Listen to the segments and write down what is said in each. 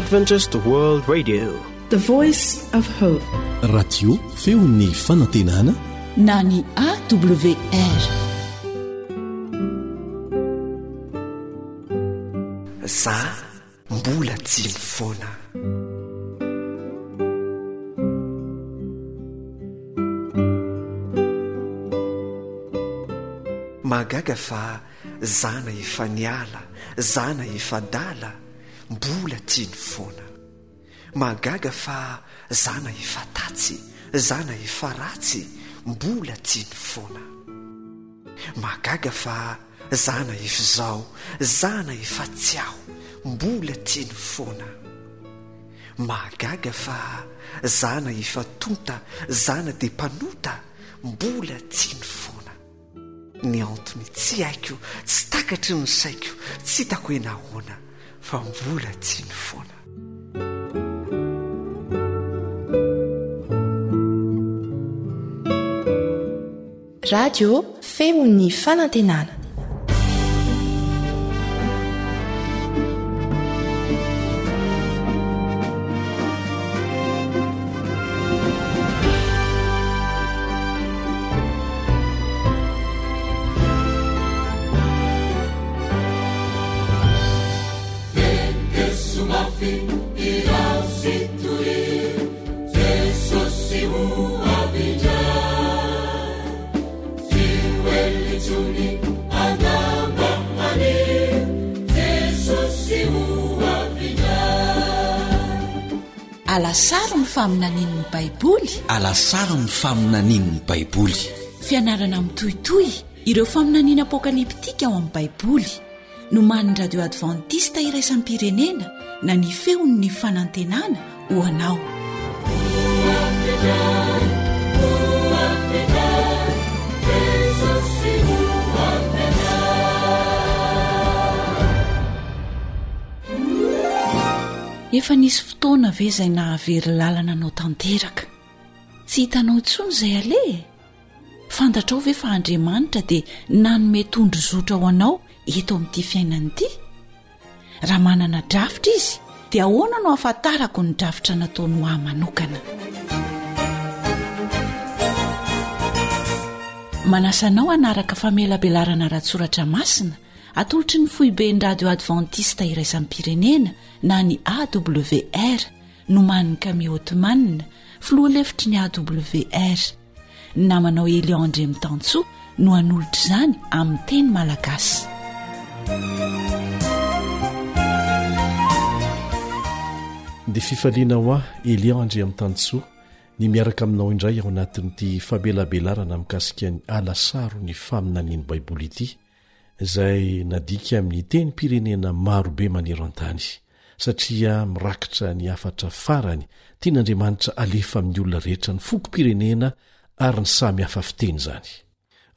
Adventist World Radio, the voice of hope. Radio feon'ny fanantenana na ny AWR. Za mbola tsy mifoana. Magaga fa zana efa niala, zana efa dala, mbola tsy nifoana. Magaga fa zana efa tatsy, zana efa ratsy, mbola tsy nifoana. Magaga fa zana efa zao, zana efa tsy ao, mbola tsy nifoana. Magaga fa zana efa tonta, zana de mpanota, mbola tsy nifoana. Ny antony tsy haiko, tsy takatry ny saiko, tsy hitako hoe nahoana, fa mbola tsy nifoana. Radio feon'ny fanantenana. Alasara ny faminanin'ny Baiboly. Alasara ny faminanin'ny Baiboly. Fianarana mitohitoy ireo faminaniana apokaliptika ao amin'ny Baiboly. No man'ny radio Adventista iraisampirenena na ny feon'ny fanantenana ho anao. Efa nisy fotoana ve izay nahavery lalana anao tanteraka? Tsy hitanao intsony izay ale? Fantatrao ve fa Andriamanitra dia nanome tondrozotra ho anao eto amin'ity fiainana ity? Raha manana drafitra izy, dia ahoana no ahafantarako ny drafitra nataony ho ahy manokana? Manasanao hanaraka famelabelarana ratsoratra masina atolotry ny foiben'ny radio Adventista iraisampirenena na ny AWR no man'ny Camille Ottoman, filoha lefitry ny AWR. Namanao Eliandre Mitantso no hanolotra izany amin'ny teny malagasy. Dia fifaliana ho ahy Eliandre Mitantso ny miaraka aminao indray ao anatin'ity famelabelarana mikasika ny alasaro ny faminanian'ny Baiboly ity, izay nadika amin'ny teny pirenena marobe maneran an-tany, satria mirakitra ny afatra farany tian'Andriamanitra alefa amin'ny olona rehetra ny foko-pirenena ary ny samy hafa fiteny izany.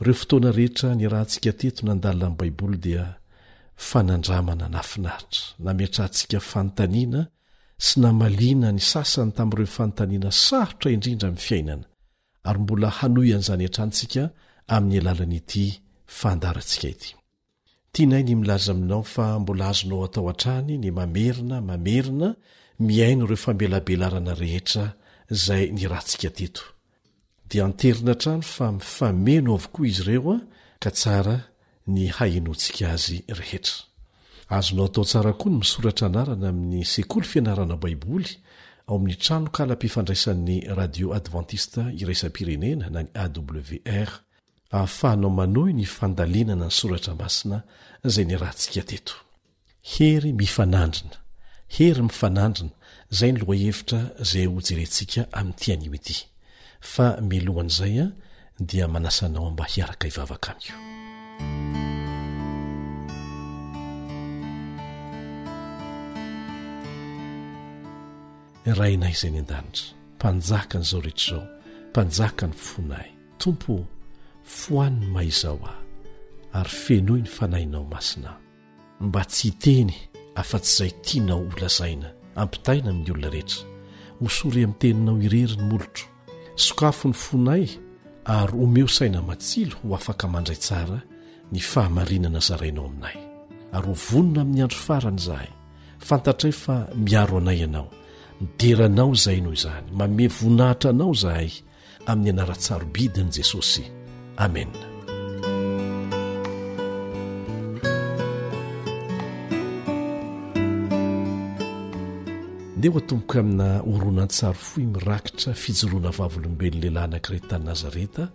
Ireo fotoana rehetra ny rahantsika teto nandalina amin'ny Baiboly dia fanandramana nafinaritra, nametrantsika fanontaniana sy namaliana ny sasany tamin'ireo fanontaniana sarotra indrindra amin'ny fiainana, ary mbola hanoy an'izany antrantsika amin'ny alalan'ity fandarantsika ity. Tianay ny milaza aminao fa mbola azonao atao hatrany ny mamerina miaino ireo famelabelarana rehetra izay ny rahantsika teto. Dia anterina trano fa mifameno avokoa izy ireo ka tsara ny hainontsika azy rehetra. Azonao atao tsara koa ny misoratra anarana amin'ny sekoly fianarana Baiboly ao amin'ny trano kala-pifandraisan'ny radio Adventista iraisam-pirenena na ny AWR, ahafahanao manohy ny fandalinana ny soratra masina izay ny rahantsika teto. Hery mifanandrina, hery mifanandrina, izay ny lohahevitra izay hojerentsika amin'ity anio ity. Fa milohan'izay dia manasanao mba hiaraka hivavaka amio. Rainay izay ny an-danitra, mpanjaka n'izao rehetra izao, mpanjaka ny fonay, Tompo, foaniny maizao aho, ary fenoy ny fanahinao masina. Mba tsy hiteny afa-tsy izay tianao olazaina, ampitaina amin'ny olona rehetra. Hosory amin'ny teninao irery ny molotro, sokafo ny fonay ary omeo saina matsilo ho afaka mandray tsara ny fahamarinana zarainao aminay. Ary ho vonona amin'ny andro farany izahay, fantatray fa miaro anay ianao, mideranao izay noho izany, mame voninahitra anao zahay amin'ny anara-tsarobidiny Jesosy. Amen. ndeha ho atomboka amina oronan-tsary foy mirakitra fijoroana vavolombelon lehilahy anankiray tany Nazareta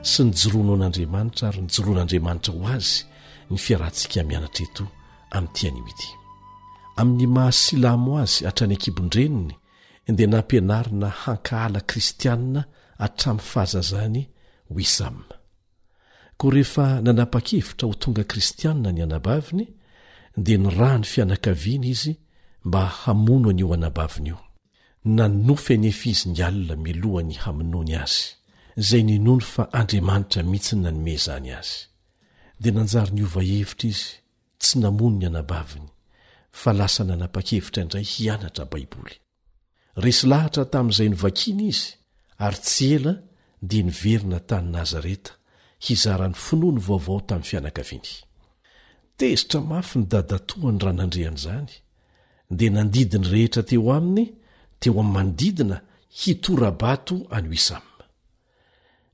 sy ny joroanao an'Andriamanitra ary ny joroan'Andriamanitra ho azy ny fiarahantsika mianatra eto amin'ity anio ity. Amin'ny mahasilamo azy hatrany an-kibondreniny dia nampianarina hankahala kristianina hatramin'ny fahazazany Wisam. Koa rehefa nanapa-kevitra ho tonga kristianina ny anabaviny dia nirahany fianakaviana izy mba hamono an'io anabaviny io. Nanofy anefa izy ny alina milohany hamonony azy, izay ninono fa Andriamanitra mihitsy nanome izany azy. Dia nanjary niova hevitra izy, tsy namono ny anabaviny, fa lasa nanapa-kevitra indray hianatra Baiboly. Resy lahatra tamin'izay novakiny izy, ary tsy ela dia niverina tany Nazareta hizarany finoany vaovao tamin'ny fianakaviany. Tezitra mafy ny dadatoany ranandreany izany, dia nandidiny rehetra teo aminy, teo amin'ny manodidina hitorabato any Wisam.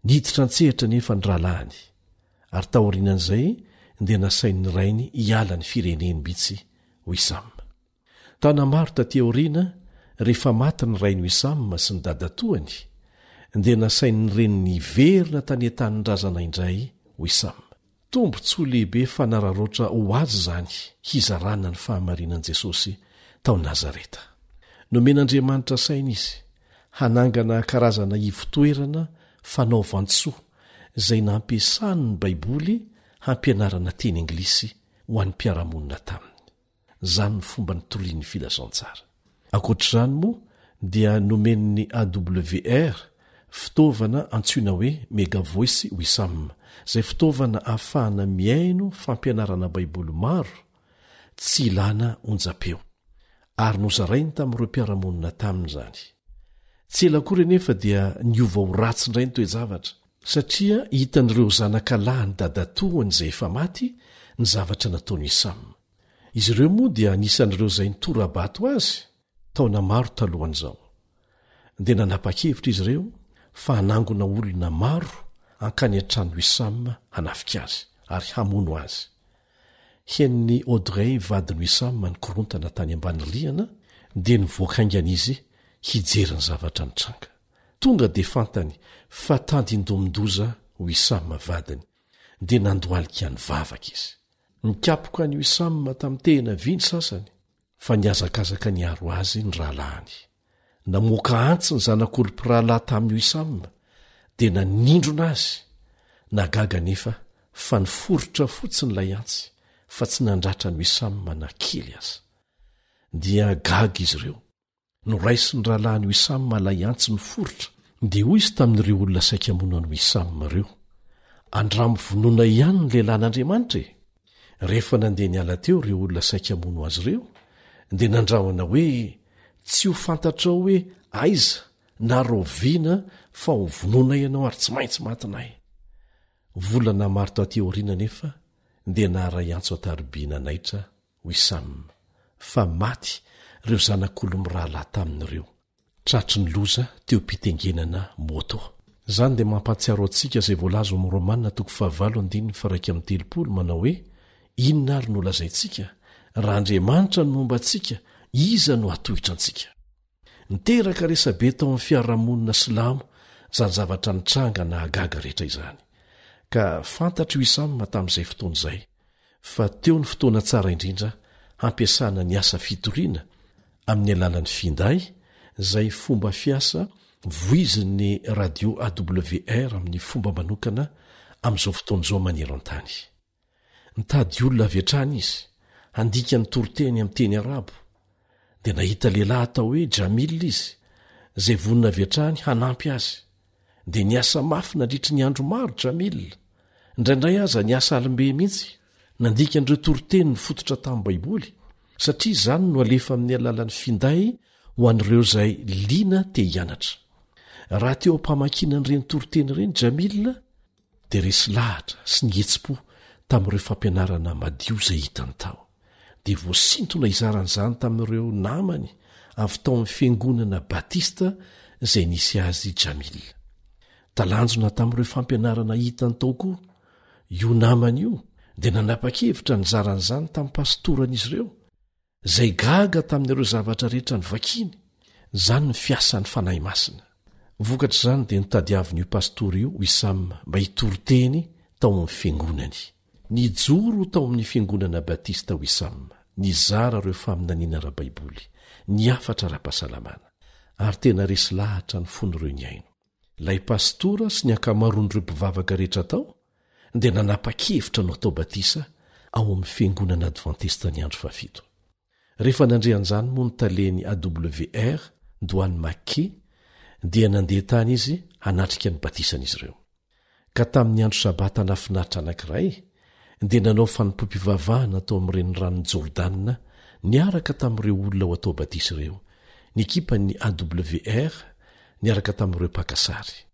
Niditra antsehatra nefa ny rahalahiny, ary taorianan'izay dia nasain'ny rainy hiala ny fireneny mihitsy Wisam. Tanamaro taty aoriana rehefa maty ny rainy Wisam sy ny dadatoany, dia nasain'ny reniny hiverina tany an-tanin'ny razana indray Wisam. Tombontsoa lehibe fanararoatra ho azy izany hizarana ny fahamarinan'i Jesosy tao Nazareta. Nomen'Andriamanitra saina izy hanangana karazana ivotoerana fanaovantsoa izay nampiasany ny Baiboly hampianarana teny Anglisy ho an'ny mpiaramonina taminy. Izany ny fomba nitorian'ny filazantsara. Ankoatr'izany moa dia nomen'ny AWR fitaovana antsoina hoe Mega Voice Wisam, izay fitaovana ahafahana miaino fampianarana Baiboly maro tsy ilana onjam-peo, ary nozarainy tamin'ireo mpiaramonina taminy izany. Tsy ela kory nefa dia niova ho ratsy indray ny toe-javatra, satria hitan'ireo zanakalahy ny dadatoany izay efa maty ny zavatra nataony Wisam. Izy ireo moa dia anisan'ireo izay nitorabato azy taona maro talohan'izao. Dia nanapa-kevitra izy ireo fa hanangona olona maro hankany an-trano Wisam hanafika azy ary hamono azy. Hen'ny Audrey vadiny Wisam nikorontana tany ambany rihana dia nivoakaingana izy hijery ny zavatra nitranga. Tonga dia fantany fa tandindomindoza Wisam vadiny, dia nandoalika ny vavaka izy. Nikapoka ny Wisam tamin'ny tehina viny sasany, fa niazakazaka niaro azy ny rahalahiny. Namoaka antsy ny zanak'olom-pirahalahy tamin'ny Wisam dia nanindrona azy. Nagaga nefa fa niforotra fotsiny ilay antsy, fa tsy nandratra ny Wisam na-kely aza. Dia gaga izy ireo. Noraisy ny rahalahiny Wisam lay antsy niforotra, dia hoy izy tamin'ireo olona saika mono any Wisam ireo, andramo vonoana ihany ny lehilahin'Andriamanitra e. Rehefa nandeha niala teo ireo olona saika mono azy ireo, dia nandrahona hoe tsy ho fantatrao hoe aiza na roviana fa ho vonoana ianao ary tsy maintsy matinay. Volana maro taty aoriana nefa dia naharay antso ataribiana naitra Wisam, fa maty ireo zanak'olo-mirahalahy tamin'ireo. Tratry ny loza teo pitengenana moto. Zany dia mampatsiaro antsika izay voalaza amin'ny Romanina 5:1-3 manao hoe, inona ary no lazaintsika raha Andriamanitra no momba antsika, iza no hatohitra antsika. Niteraka resabe tao amin'ny fiarahamonina silamo zany zavatra nitranga na agaga rehetra izany. Ka fantatry Wisam tamin'izay fotoana izay fa teo ny fotoana tsara indrindra hampiasana ny asa fitoriana amin'ny alalan'ny finday, izay fomba fiasa voizin'ny radio AWR amin'ny fomba manokana amin'izao fotoan'izao manero an-tany. Nitady olona avy hatrany izy handika ny toroteny amin'ny teny arabo, dia nahita lehilahy atao hoe Jamil izy, izay vonina avy hatrany hanampy azy. Dia niasa mafy nandritry ny andro maro Jamil. Indraindray aza niasa alimbe mihitsy nandika an'ireo toroteny ny fototra tamin'ny Baiboly, satria izany no alefa amin'ny alalan'ny finday ho an'ireo izay liana te hianatra. Raha teo ampamakiana n'ireny toroteny ireny Jamil, dia resy lahatra sy ny etsi-po tamin'ireo fampianarana madio izay hitany tao. dia voasintona izaran'izany tamin'ireo namany avy tao amin'ny fiangonana batista izay nisy azy jamila. Talanjona tamin'ireo fampianarana hitany tao koa io namany io dia nanapa-kevitra ny zaran'izany tamin'ny pastoran'izy ireo izay gaga tamin'ireo zavatra rehetra ny vakiny. Izany ny fiasan'ny fanahy masina. Vokatra izany dia nitadiavin'io pastora io Wisam mba hitory-teny tao amin'ny fiangonany. Nijoro tao amin'ny fiangonana batista Wisam, nizara ireo faminaniana ara-baiboly, niafatra ara-pahasalamana, ary tena resy lahatra ny fon'ireo ny aino. Ilay pastora sy ny akamaroan'ireo mpivavaka rehetra tao dia nanapa-kevitra no atao batisa ao amin'ny fiangonana advantista ny andro fafito. Rehefa nandrean'izany moa ny taleny AWR Ndoany Make dia nandeha tany izy hanatrika ny batisan'izy ireo. Ka tamin'ny andro sabata nafinaritra anankiray dia nanao fanimpom-pivavahana tao amin'ireny ranon'ny Jordana niaraka tamin'ireo olona ho atao batisa ireo, ny ekipan'ny AWR niaraka tamin'ireo pakasary.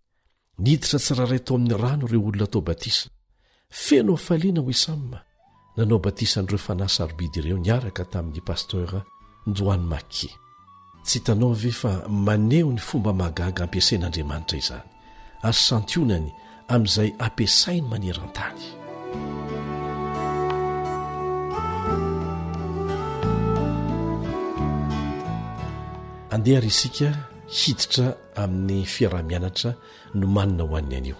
Niditra tsiraray tao amin'ny rano ireo olona atao batisa. Feno faliana Wisam nanao batisan'ireo fanahy sarobidy ireo niaraka tamin'ny pasteur Ndoany Make. Tsy hitanao ve fa maneho ny fomba mahagaga ampiasain'Andriamanitra izany, ary santionany amin'izay ampiasainy maneran-tany. Andeha ary isika hiditra amin'ny fiarah-mianatra no manina ho an'ny anio.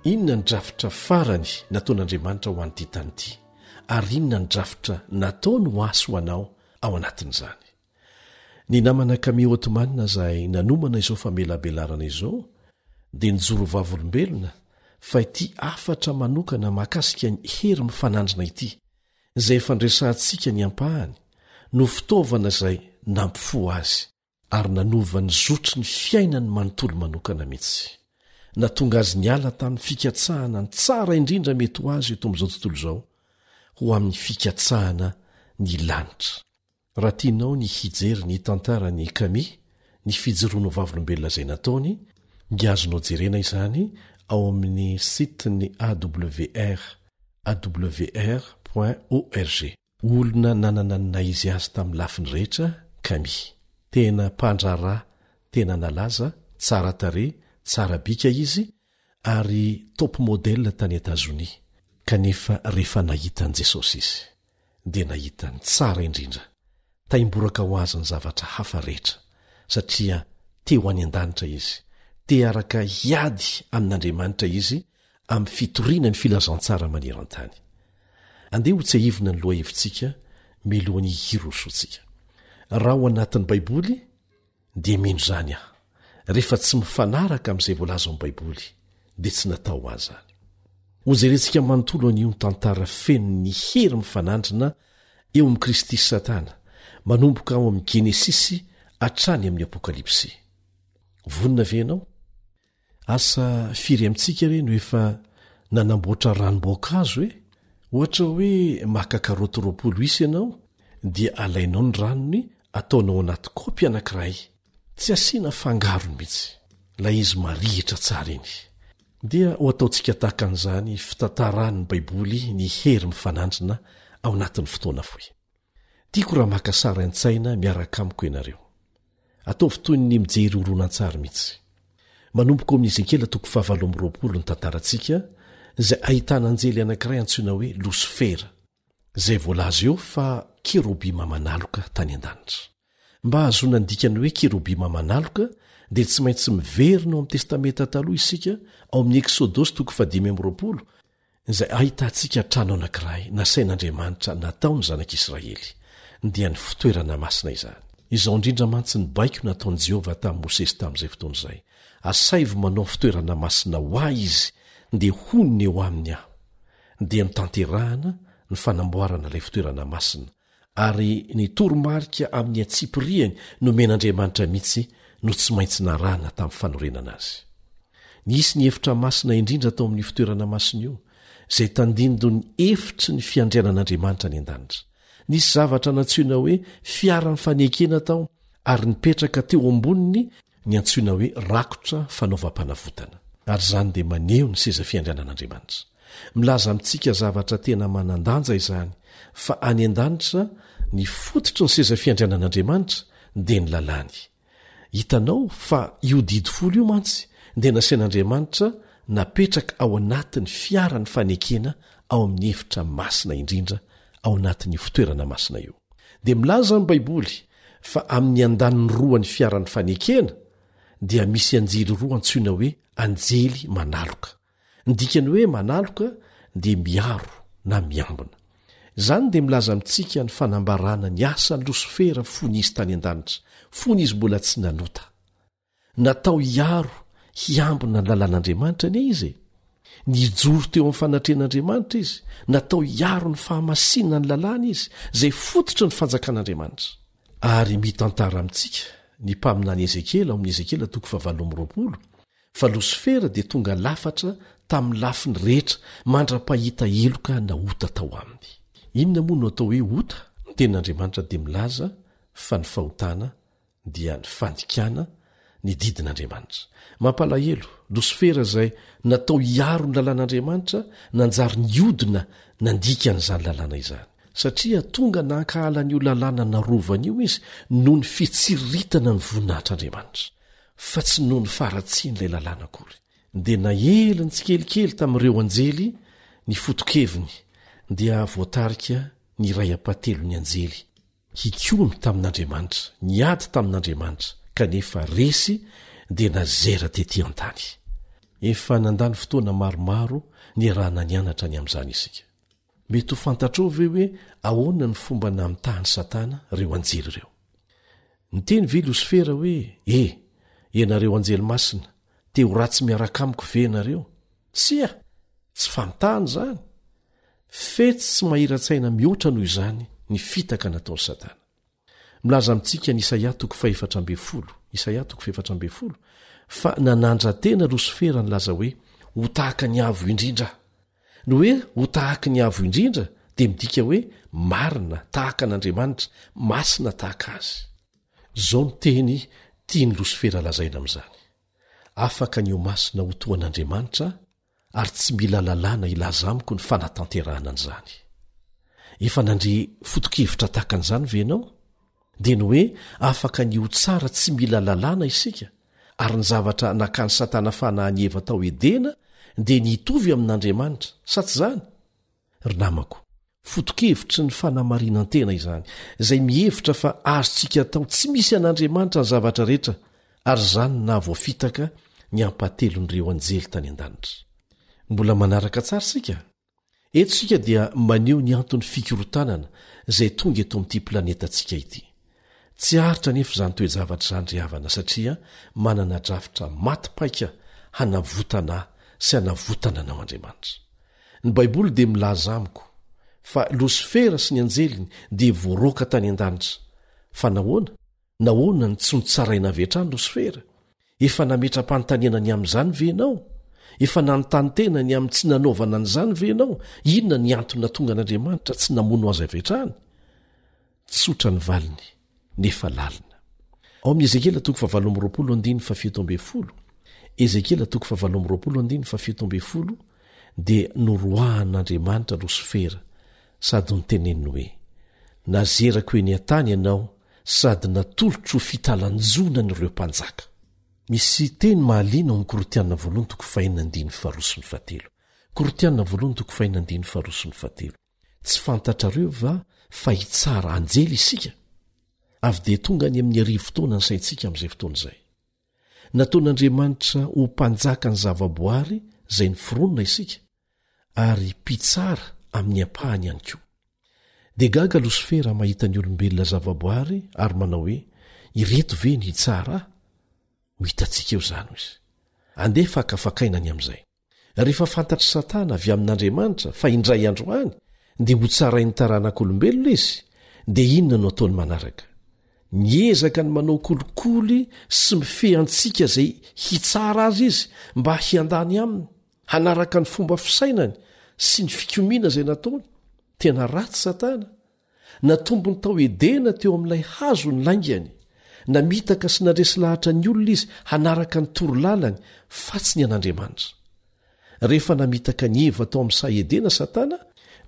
Inona ny drafitra farany nataon'Andriamanitra ho an'ity tany ity, ary inona ny drafitra nataony ho asy ho anao ao anatin'izany. Ny namana Camille Ottoman izay nanomana izao famelabelarana izao dia nijoro vavolombelona fa ity afatra manokana mahakasika ny hery mifanandrina ity izay fandresantsika ny ampahany no fitaovana izay nampifo azy ary nanova ny zotry ny fiainany manontolo manokana mihitsy. Natonga azy niala tamin'ny fikatsahana ny tsara indrindra mety ho azy eto amin'izao tontolo izao ho amin'ny fikatsahana ny lanitra. Raha tianao ny hijery ny tantara ny Camille, ny fijoroano vavolombelona izay nataony, dia azonao jerena izany ao amin'ny sitiny AWR, awr.org. Olona nanana ny naizy azy tamin'ny lafiny rehetra, Camille. Tena mpandrarà, tena nalaza, tsara tare, tsara bika izy, ary top modèle tany Etazonia. Kanefa rehefa nahita ny Jesosy izy, dia nahita ny tsara indrindra. Taimboraka ho azy ny zavatra hafa rehetra, satria teo any an-danitra izy, te araka hiady amin'Andriamanitra izy amin'ny fitoriana ny filazantsara maneran-tany. Andeha ho tsehivina ny loha hevitsika milohan'ny hirosotsika. Raha ho anatin'ny Baiboly dia mino izany aho. Rehefa tsy mifanaraka amin'izay voalaza amin'ny Baiboly dia tsy natao azy zany. Ho jerentsika manontolo an'io ny tantara feno ny hery mifanandrina eo amin'ny Kristy sy Satana, manomboka ao amin'ny Genesisy hatrany amin'ny Apokalipsy. Vonina ve ianao? Asa firy amintsika re no efa nanamboatra ranom-boankazo e? Ohatra hoe maka karoty 20 isy ianao dia alainao ny ranony ataonao anaty kaopy anankiray, tsy asiana fangarony mihitsy, ilay izy marihitra tsara iny. Dia ho ataontsika tahaka an'izany fitantaran'ny Baiboly ny hery mifanandrina ao anatin'ny fotoana fohy. Tiako raha maka sara an-tsaina miaraka amiko ianareo. Ataovy toy ny mijery horonan-tsary mihitsy. Manomboka ao amin'ny Ezekela 7:20 ny tantarantsika, izay ahitana anjely anankiray antsoina hoe Losifera, izay voalaza eo fa kerobima manaloka tany an-danitra. Mba ahazoana ny dikany hoe kerobima manaloka dia tsy maintsy miverina ao amin'ny testamenta taloha isika ao amin'ny Eksodosy 5:20, izay ahitantsika trano anankiray nasain'Andriamanitra nataony zanak'Israely, dia ny fitoerana masina izany. Izao indrindra mantsy ny baiko nataon'i Jehova tamin'i Mosesy tamin'izay fotoana izay. Asaivo manao fitoerana masina ho ahy izy dia honiny eo aminy aho. Dia nitanterahana ny fanamboarana ilay fitoerana masina, ary ny toromarika amin'ny atsipiriany nomen'Andriamanitra mihitsy no tsy maintsy narahana tamin'ny fanorenana azy. Nisy ny efitra masina indrindra tao amin'ny fitoerana masina io, izay tandindo ny efitry ny fiandrianan'Andriamanitra ny an-danitra. Nisy zavatra natsoina hoe fiarany fanekena tao, ary nipetraka teo amboniny ny antsoina hoe rakotra fanaovam-panavotana. Ary izany dia maneho ny seza fiandrianan'Andriamanitra. milaza amintsika zavatra tena manandanja izany fa any an-danitra ny fototry ny seza fiandrianan'andriamanitra dia ny lalàny. Hitanao fa io didifolo io mantsy dia nasian'andriamanitra napetraka ao anatin'ny fiara ny fanekena ao amin'ny efitra masina indrindra ao anatin'ny fitoerana masina io. Dia milaza ny baiboly fa amin'ny andaniny roa ny fiaran'ny fanekena dia misy anjely roa antsoina hoe anjely manaloka. Ny dikany hoe manaloka dia miaro na miambina. Izany dia milaza amintsika ny fanambarana ny asan'ny Losifera fony izy tany an-danitra, fony izy mbola tsy nanota. Natao hiaro, hiambina ny lalàn'Andriamanitra anie izy. Nijoro teo amin'ny fanatrehan'Andriamanitra izy, natao hiaro ny fahamasinana ny lalàna izy, izay fototry ny fanjakan'Andriamanitra. Ary mitantara amintsika ny mpaminany Ezekela ao amin'ny Ezekela 7:20 fa Losifera dia tonga lafatra tamin'ny lafiny rehetra mandra-pahita eloka na ota tao aminy. Inona moa no atao hoe ota? Ny tenin'Andriamanitra dia milaza fa ny fahotana dia ny fandikana ny didin'Andriamanitra. Mampalahelo, Losifera izay natao hiaro ny lalàn'Andriamanitra nanjary niodina nandikan'izany lalàna izany. Satria tonga nankahalanyio lalàna narovana io izy noho ny fitsiriritana ny voninahitr'Andriamanitra, fa tsy noho ny faratsian'ilay lalàna akory. Dia naheliny tsikelikely tamin'ireo anjely ny fotokeviny, dia voatarika ny ray apatelo ny anjely. Hikomy tamin'Andriamanitra, niady tamin'Andriamanitra, kanefa resy dia nazera tetỳ an-tany. Efa nandany fotoana maromaro ny rahana nianatra ny amin'izany isika. Mety ho fantatrao ve hoe ahoana ny fomba namitahany Satana reo anjely ireo? Niteny ve Losifera hoe ianareo anjely masina, te ho ratsy miaraka amiko ve ianareo? Tsia, tsy famitahany izany. Fetsy tsy mahira-tsaina mihoatra noho izany ny fitaka nataony Satana. Milaza amintsika ny Isaia 4:10 fa nanandra tena Losifera nilaza hoe ho tahaka ny avo indrindra. No hoe ho tahaka ny avo indrindra dia midika hoe marina tahaka an'Andriamanitra, masina tahaka azy. Zao ny teny tiany Losifera lazaina amin'izany. Afaka ny ho masina ho toan'Andriamanitra ary tsy mila lalàna ilaza amiko ny fanatanterahana an'izany. Efa nandre fotokevitra tahaka an'izany ve ianao? Dia ny hoe afaka ny ho tsara tsy mila lalàna isika, ary ny zavatra nakany Satana fanahany Eva tao Edena dia nitovy amin'Andriamanitra, sa tsy izany? Ry namako, fotokevitry ny fanamarinan-tena izany, izay mihevitra fa azontsika atao tsy misy an'Andriamanitra ny zavatra rehetra, ary izany na voafitaka ny ampatelon'ireo anjely tany an-danitra. Mbola manaraka tsara sika? Eto sika dia maneho ny antony fikorotanana izay tonga eto amin'ity planetantsika ity. Tsy haritra nefa izany toe-javatra izany ry havana, satria manana drafitra maty-paika hanavotana sy hanavotana anao Andriamanitra. Ny Baiboly dia milaza amiko fa Losifera sy ny anjeliny dia voaroaka tany an-danitra. Fa nahoana ny tsy nitsaraina avy hatrany Losifera? Efa nametra-panontaniana ny amin'izany ve ianao? Efa nanontany tena ny amin'ny tsy nanaovana an'izany ve ianao? Inona ny antony tonga an'Andriamanitra tsy namono azy avy hatrany? Tsotra ny valiny nefa lalina. Ao amin'ny Ezekela 7:20 Ezekela 7:20 dia noroahan'Andriamanitra Losifera sady niteneniny hoe nazerako eny an-tany ianao sady natolotro ho fitalanjona n'ireo mpanjaka. Misy teny mahaliana ao amin'ny Korotianina 2:5-7. Korotianina 2:5-7. Tsy fantatrareo va fa hitsara anjely isika? Avy dia tonga ny amin'ny arivo fotoana ny saintsika amin'izay fotoana izay. Nataon'Andriamanitra ho mpanjaka ny zavaboary izay niforonina isika, ary mpitsara amin'ny ampahany ihany koa. Dia gaga Losifera mahita ny olombelona zavaboary ary manao hoe ireto ve ny hitsara? Ho hitantsika eo izany izy. Andeha fakafakainany amin'izay. Rehefa fantatry Satana avy amin'Andriamanitra fa indray andro any dia ho tsarain'ny taranak'olombelona izy, dia inona no ataony manaraka? Niezaka ny manao kolikoly sy mifehantsika izay hitsara azy izy mba hiandany aminy, hanaraka ny fomba fisainany sy ny fikomiana izay nataony. Tena ratsy Satana. Natombony tao Edena teo amin'ilay hazo ny laingany, namitaka sy nandresy lahatra ny olona izy hanaraka ny torolalany fa tsy ny an'Andriamanitra. rehefa namitaka ny eva tao amin'ny saedena satana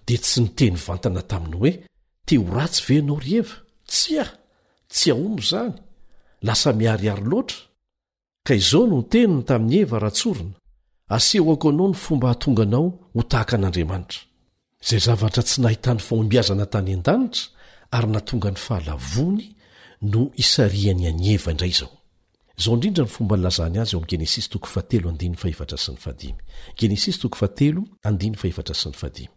dia tsy niteny vantana taminy hoe teo ratsy ve ianao ry eva tsy aomo zany lasa miariary loatra ka izao no teniny tamin'ny eva ratsorina asehoko anao ny fomba hahatonga anao ho tahaka an'Andriamanitra izay zavatra tsy nahitany fahombiazana tany an-danitra ary natonga ny fahalavony no isariany any eva indray izao indrindra ny fomba nilazany azy eo amin'ny Genesis 3:7-5 Genesis 3:7-5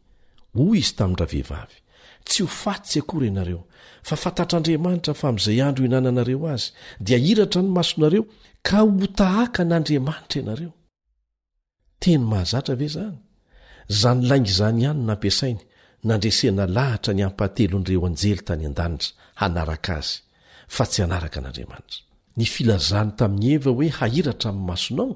hoy izy tamin'ny ravehivavy tsy ho fatsy akory ianareo fa fantatr'Andriamanitra fa amin'izay andro hinananareo azy dia hiratra ny masonareo ka ho tahaka an'Andriamanitra ianareo teny mahazatra ve zany zany laingy izany ihany no nampiasainy nandresena lahatra ny ampahatelon'ireo anjely tany an-danitra hanaraka azy fa tsy hanaraka an'Andriamanitra ny filazany tamin'ny eva hoe hahiratra amin'ny masonao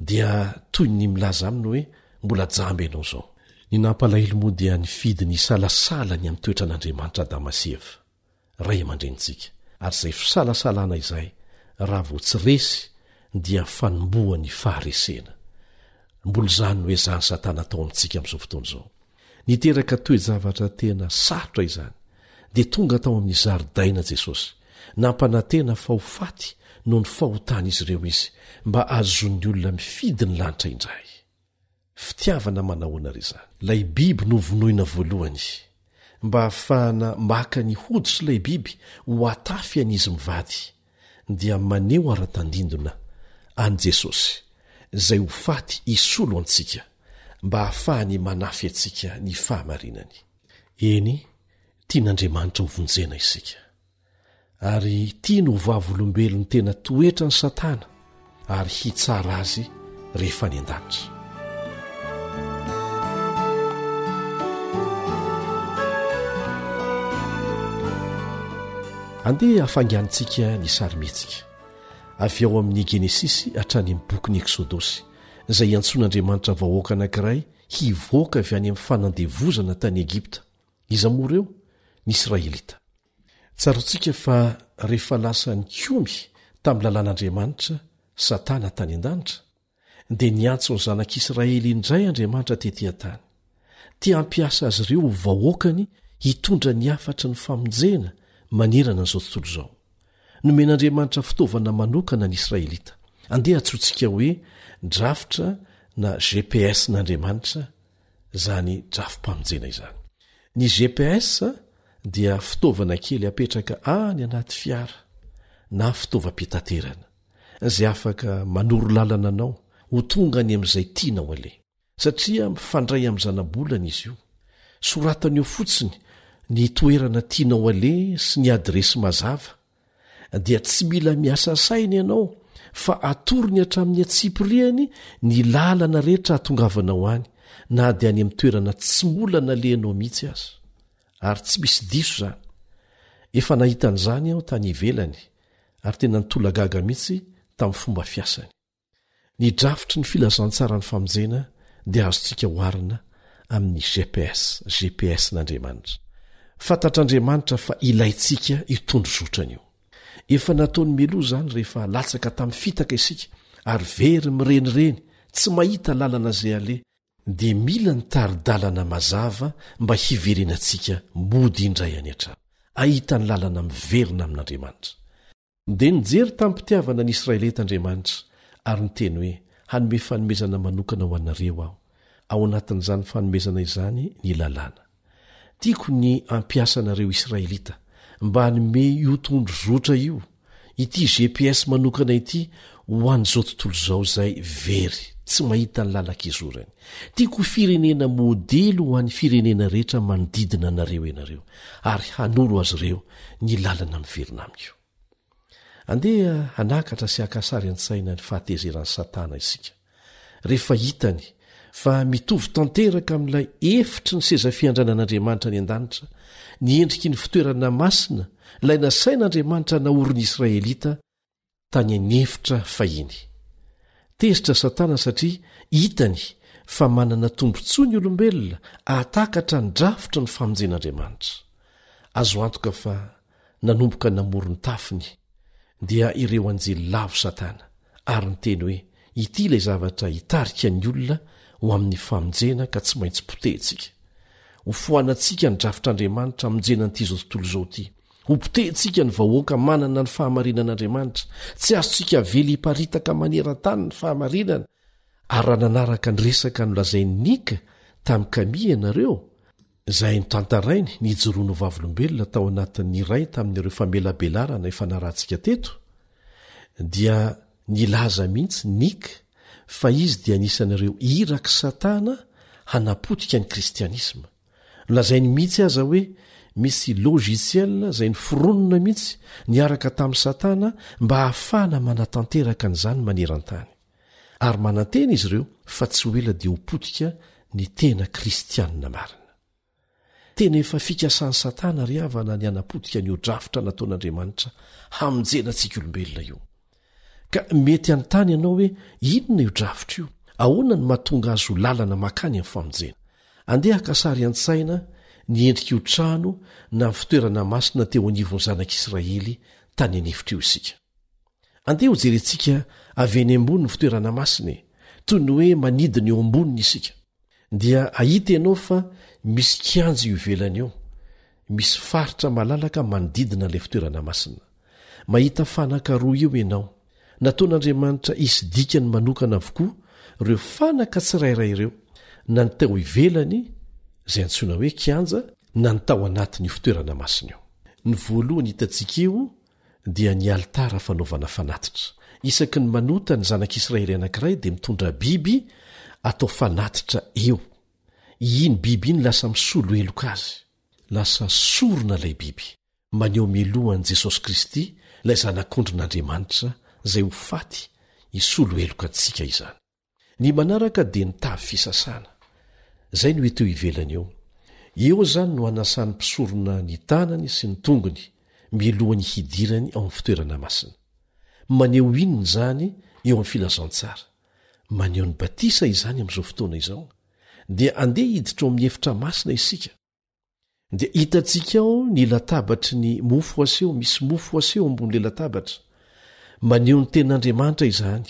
dia toy ny milaza aminy hoe mbola jamby ianao zao ny nampalahelo moa dia nifidy ny salasalany amin'ny toetra an'Andriamanitra Adama sy Eva ray aman-drenitsika ary izay fisalasalana izay raha vao tsy resy dia fanomboany faharesena mbola zany hoe zany satana tao amintsika amin'izao fotoana izao niteraka toe-javatra tena sarotra izany dia tonga tao amin'ny zaridaina Jesosy nampanantena fahofaty no ny fahotan'izy ireo izy mba azon'ny olona mifidy ny lanitra indray fitiavana manahoana ry izany ilay biby novonoina voalohany mba hahafahana maka ny hody sy ilay biby ho atafy an'izy mivady dia maneho ara-tandindona an' Jesosy izay ho faty isolo antsika mba hahafahany manafy antsika ny fahamarinany eny tian'Andriamanitra ho vonjena isika ary tia no vavolombelony tena toetra ny satana ary hitsara azy rehefa ny an-danitra andeha hafangantsika ny sarimetsika avy ao amin'ny Genesisy hatrany amin'ny bokyny Eksodosy izay iantson'Andriamanitra vahoaka anankiray hivoaka avy any amin'ny fanandevozana tany Egipta iza moa ireo ny Israelita tsarontsika fa rehefa lasa ny komy tamin'ny lalàn'Andriamanitra satana tany an-danitra dia niantso ny zanak'Israely indray Andriamanitra tetỳ an-tany tia hampiasa azy ireo ho vahoakany hitondra ny afatry ny famonjena manerana n'izao tontolo izao nomen'Andriamanitra fitaovana manokana ny Israelita andeha atsontsika hoe drafitra na GPS n'Andriamanitra zany drafi-pamonjena izany ny GPS dia fitaovana kely apetraka any anaty fiara na fitaovam-pitaterana izay afaka manoro lalana anao ho tonga any amin'izay tianao aleha satria mifandray amin'ny zana-bolana izy io soratana eo fotsiny ny toerana tianao aleha sy ny adresy mazava dia tsy mila miasa saina ianao fa atorony hatramin'ny atsipiriany ny lalana rehetra hatongavanao any na dia any amin'ny toerana tsy mbola nalehanao mihitsy aza ary tsy misy diso zany efa nahitan'izany aho tany ivelany ary tena nitolagaga mihitsy tamin'ny fomba fiasany ny drafitry ny filazantsara ny famonjena dia azontsika hoarina amin'ny GPS n'Andriamanitra fantatr'Andriamanitra fa ilayntsika hitondro zotrany io efa nataony meloa zany rehefa latsaka tamin'ny fitaka isika ary very mirenireny tsy mahita lalana izay ale dia mila nitaridalana mazava mba hiverenantsika mody indray any an-trano ahita ny lalana miverina amin'Andriamanitra dia nijery tamin'ny mpitiavana ny Israelita Andriamanitra ary niteny hoe hanome fanomezana manokana ho anareo aho ao anatin'izany fanomezana izany ny lalàna tiako ny ampiasa anareo Israelita mba hanome io tondro zotra io ity GPS manokana ity ho an'izao tontolo izao izay very tsy mahita ny lalak'izorany tiako firenena modely ho an'ny firenena rehetra manodidina anareo ianareo ary hanoro azy ireo ny lalana miverina amin'io andeha hanakatra sy hakasary an-tsaina ny fahatezeran'ny satana isika rehefa hitany fa mitovy tanteraka amin'ilay efitry ny seza fiandranan'Andriamanitra ny an-danitra ny endriky ny fitoerana masina ilay nasain'Andriamanitra naoriny Israelita tany anefitra fahiny tezitra satana satria hitany fa manana tombotsoa ny olombelona ahatakatra ny drafitra ny famonjen'Andriamanitra azo antoka fa nanomboka namorony tafiny dia ireo anjely lavo satana ary ny teny hoe ity ilay zavatra hitarika ny olona ho amin'ny famonjena ka tsy maintsy potehintsika ho foanantsika ny drafitr'andriamanitra amonjenan'ity zao tontolo zao ity ho potehintsika ny vahoaka manana ny fahamarinan'andriamanitra tsy azontsika vely hiparitaka maneran-tany ny fahamarinana ary raha nanaraka ny resaka nolazainy nika tamin'ny kami ianareo izay notantarainy nijoroano vavolombelona tao anatin'ny iray tamin'ireo famelabelarana efa narantsika teto dia nilaza mihitsy nika fa izy dia nisan'ireo iraka satana hanapotika ny kristianisma nolazainy mihitsy aza hoe misy logisiel izay ny foronona mihitsy niaraka tamin'ny satana mba hahafahana manatanteraka n'izany maneran-tany ary manantena izy ireo fa tsy ho ela dia ho potika ny tena kristianina marina tena efa fikasan'ny satana ry havana ny hanapotika ny odrafitra nataon'andriamanitra hamonjena antsika olombelona io ka mety an-tany ianao hoe inona io drafitra io ahoana ny mahatonga azy ho lalana makany amin'ny famonjena andeha hakasary an-tsaina ny endrika io trano na ny fitoerana masina teo anivon'ny zanak'Israely tany anefitra io isika andeha ho jerentsika avy eny ambony ny fitoerana masina toy ny hoe manidina eo amboniny isika dia ahita ianao fa misy kianjy io ivelany eo misy faritra malalaka manodidina ilay fitoerana masina mahita fanaka roa eo ianao nataon'andriamanitra isy dikany manokana avokoa ireo fanaka tsirairay ireo na ny tao ivelany izay antsoina hoe kianja na ny tao anatin'io fitoerana masina io ny voalohany hitantsika io dia ny alitara fanaovana fanatitra isaky ny manota ny zanak'Israely anankiray dia mitondra biby atao fanatitra eo iny biby iny lasa misolo eloka azy lasa sorona ilay biby maneho milohan'i Jesosy Kristy ilay zanak'ondrin'Andriamanitra izay ho faty hisolo eloka antsika izany ny manaraka dia ny tavy fisasana izay no eteo ivelany eo zany no hanasan'ny mpisorona ny tanany sy ny tongony milohany hidirany ao amin'ny fitoerana masina maneho inony zany eo amin'ny filazantsara maneho ny batisa izany amin'izao fotoana izao dia andeha hiditra ao amin'ny efitra masina isika dia hitantsika ao ny latabatry ny mofo aseho misy mofo aseho ambon'ilay latabatra maneho ny ten'Andriamanitra izany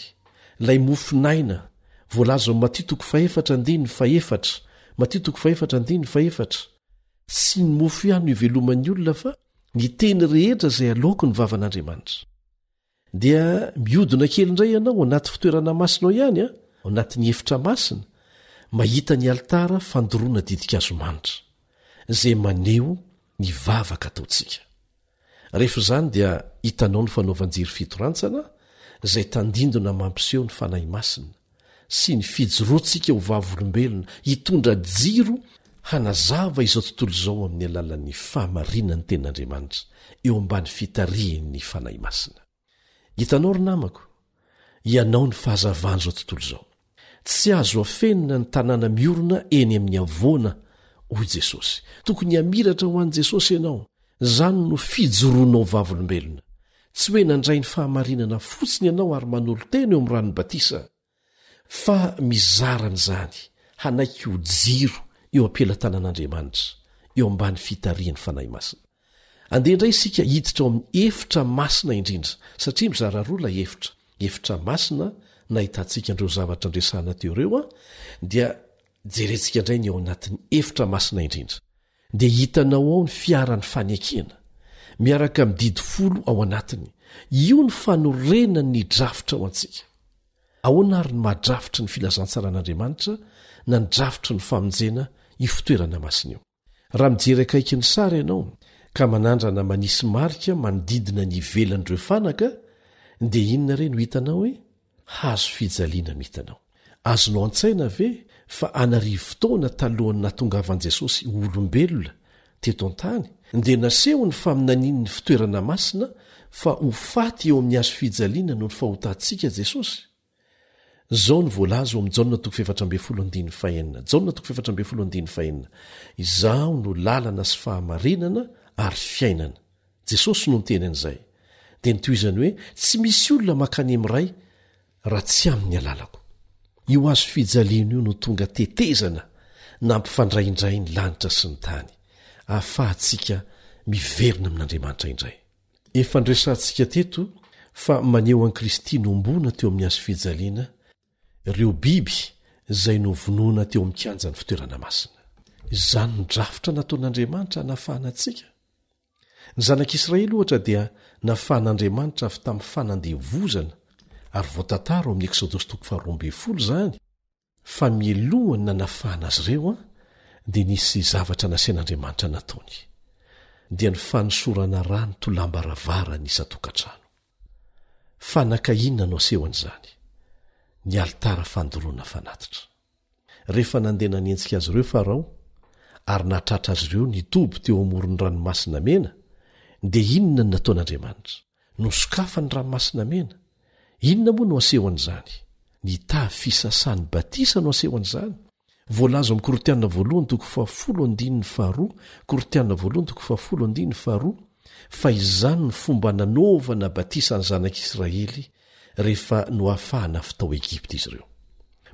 ilay mofinaina voalaza ao Matitoko 4:1 Matitoko 4:1 tsy ny mofo ihany no iveloman'ny olona fa ny teny rehetra izay aloako ny vavan'Andriamanitra dia miodina kely indray ianao anaty fitoerana masina ao ihany ao anatin'ny efitra masina mahita ny alitara fandoroana didika azomanitra izay maneho ny vavaka ataontsika rehefa izany dia hitanao ny fanaovanjiry fitorantsana izay tandindona mampiseho ny fanahy masina sy ny fijoroantsika ho vavolombelona hitondra jiro hanazava izao tontolo izao amin'ny alalan'ny fahamarinany ten'Andriamanitra eo ambany fitarihan'ny fanahy masina hitanao ry namako ianao ny fahazavana izao tontolo izao tsy azo afenina ny tanàna miorona eny amin'ny avoana hoy Jesosy tokony hamiratra ho an'i Jesosy ianao izany no fijoroanao vavolombelona tsy hoe nandray ny fahamarinana fotsiny ianao ary manolo tena eo amin'ny ranony batisa fa mizaran'izany hanaiky ho jiro eo ampelatanan'Andriamanitra eo ambany fitarihan'ny fanahy masina andeha indray isika hiditra ao amin'ny efitra masina indrindra satria mizara roa ilay efitra masina na hitantsika andreo zavatra andresana teo ireo dia jerentsika indray ny ao anatin'ny efitra masina indrindra dia hitanao ao ny fiaran'ny fanekena miaraka mididy folo ao anatiny io ny fanorena ny drafitra ao antsika ahoana ary ny mahadrafitry ny filazantsaran'Andriamanitra na ny drafitry ny famonjena io fitoerana masina io raha mijery akaiky ny sary ianao ka manandrana manisy marika manodidina ny ivelan'ireo fanaka dia inona re no hitanao hoe hazo fijaliana no hitanao azonao an-tsaina ve fa anarivo fotoana talohan'ny natongavan'i Jesosy olombelona teto an-tany dia naseho ny faminaniany ny fitoerana masina fa ho faty eo amin'ny hazo fijaliana no ny fahotantsika Jesosy zao ny voalaza ao amin'ny Jaona izaho no lalana sy fahamarinana ary fiainana Jesosy no niteny an'izay dia nitoizany hoe tsy misy olona makany amin'ray raha tsy amin'ny alalako io azo fijaliana io no tonga tetezana nampifandraindray ny lanitra sy ny tany ahafahantsika miverina amin'Andriamanitra indray efa ndresantsika teto fa maneho an'i Kristy nombona teo amin'ny hazo fijaliana ireo biby izay novonoana teo ami'kianja ny fitoerana masina. Izany ny drafitra nataon'Andriamanitra nafahana antsika. Ny zanak'Israely ohatra dia nafahan'Andriamanitra avy tamin'ny fanandevozana ary voatantara ao amin'ny Eksodosy 12 izany. Fa mielohan na nafahana azy ireo dia nisy zavatra nasian'Andriamanitra nataony. Dia ny fanosorana rano tolambaravara ny isa-tokantrano. Fanakainina no asehoan'izany. Ny alitara fandoroana fanatitra. Rehefa nandeha nanenjika azy ireo Farao ary natratra azy ireo nitoby teo amoron'ny ranomasina mena, dia inona no nataon'Andriamanitra? Nosokafany ranomasina mena. Inona moa no asehoan'izany? Ny tavy fisasany batisa no asehoan'izany. Voalazo amin'ny Korinthiana 1:10, fa izany ny fomba nanaovana batisa ny zanak'Israely rehefa noafahana avy tao Egipta izy ireo.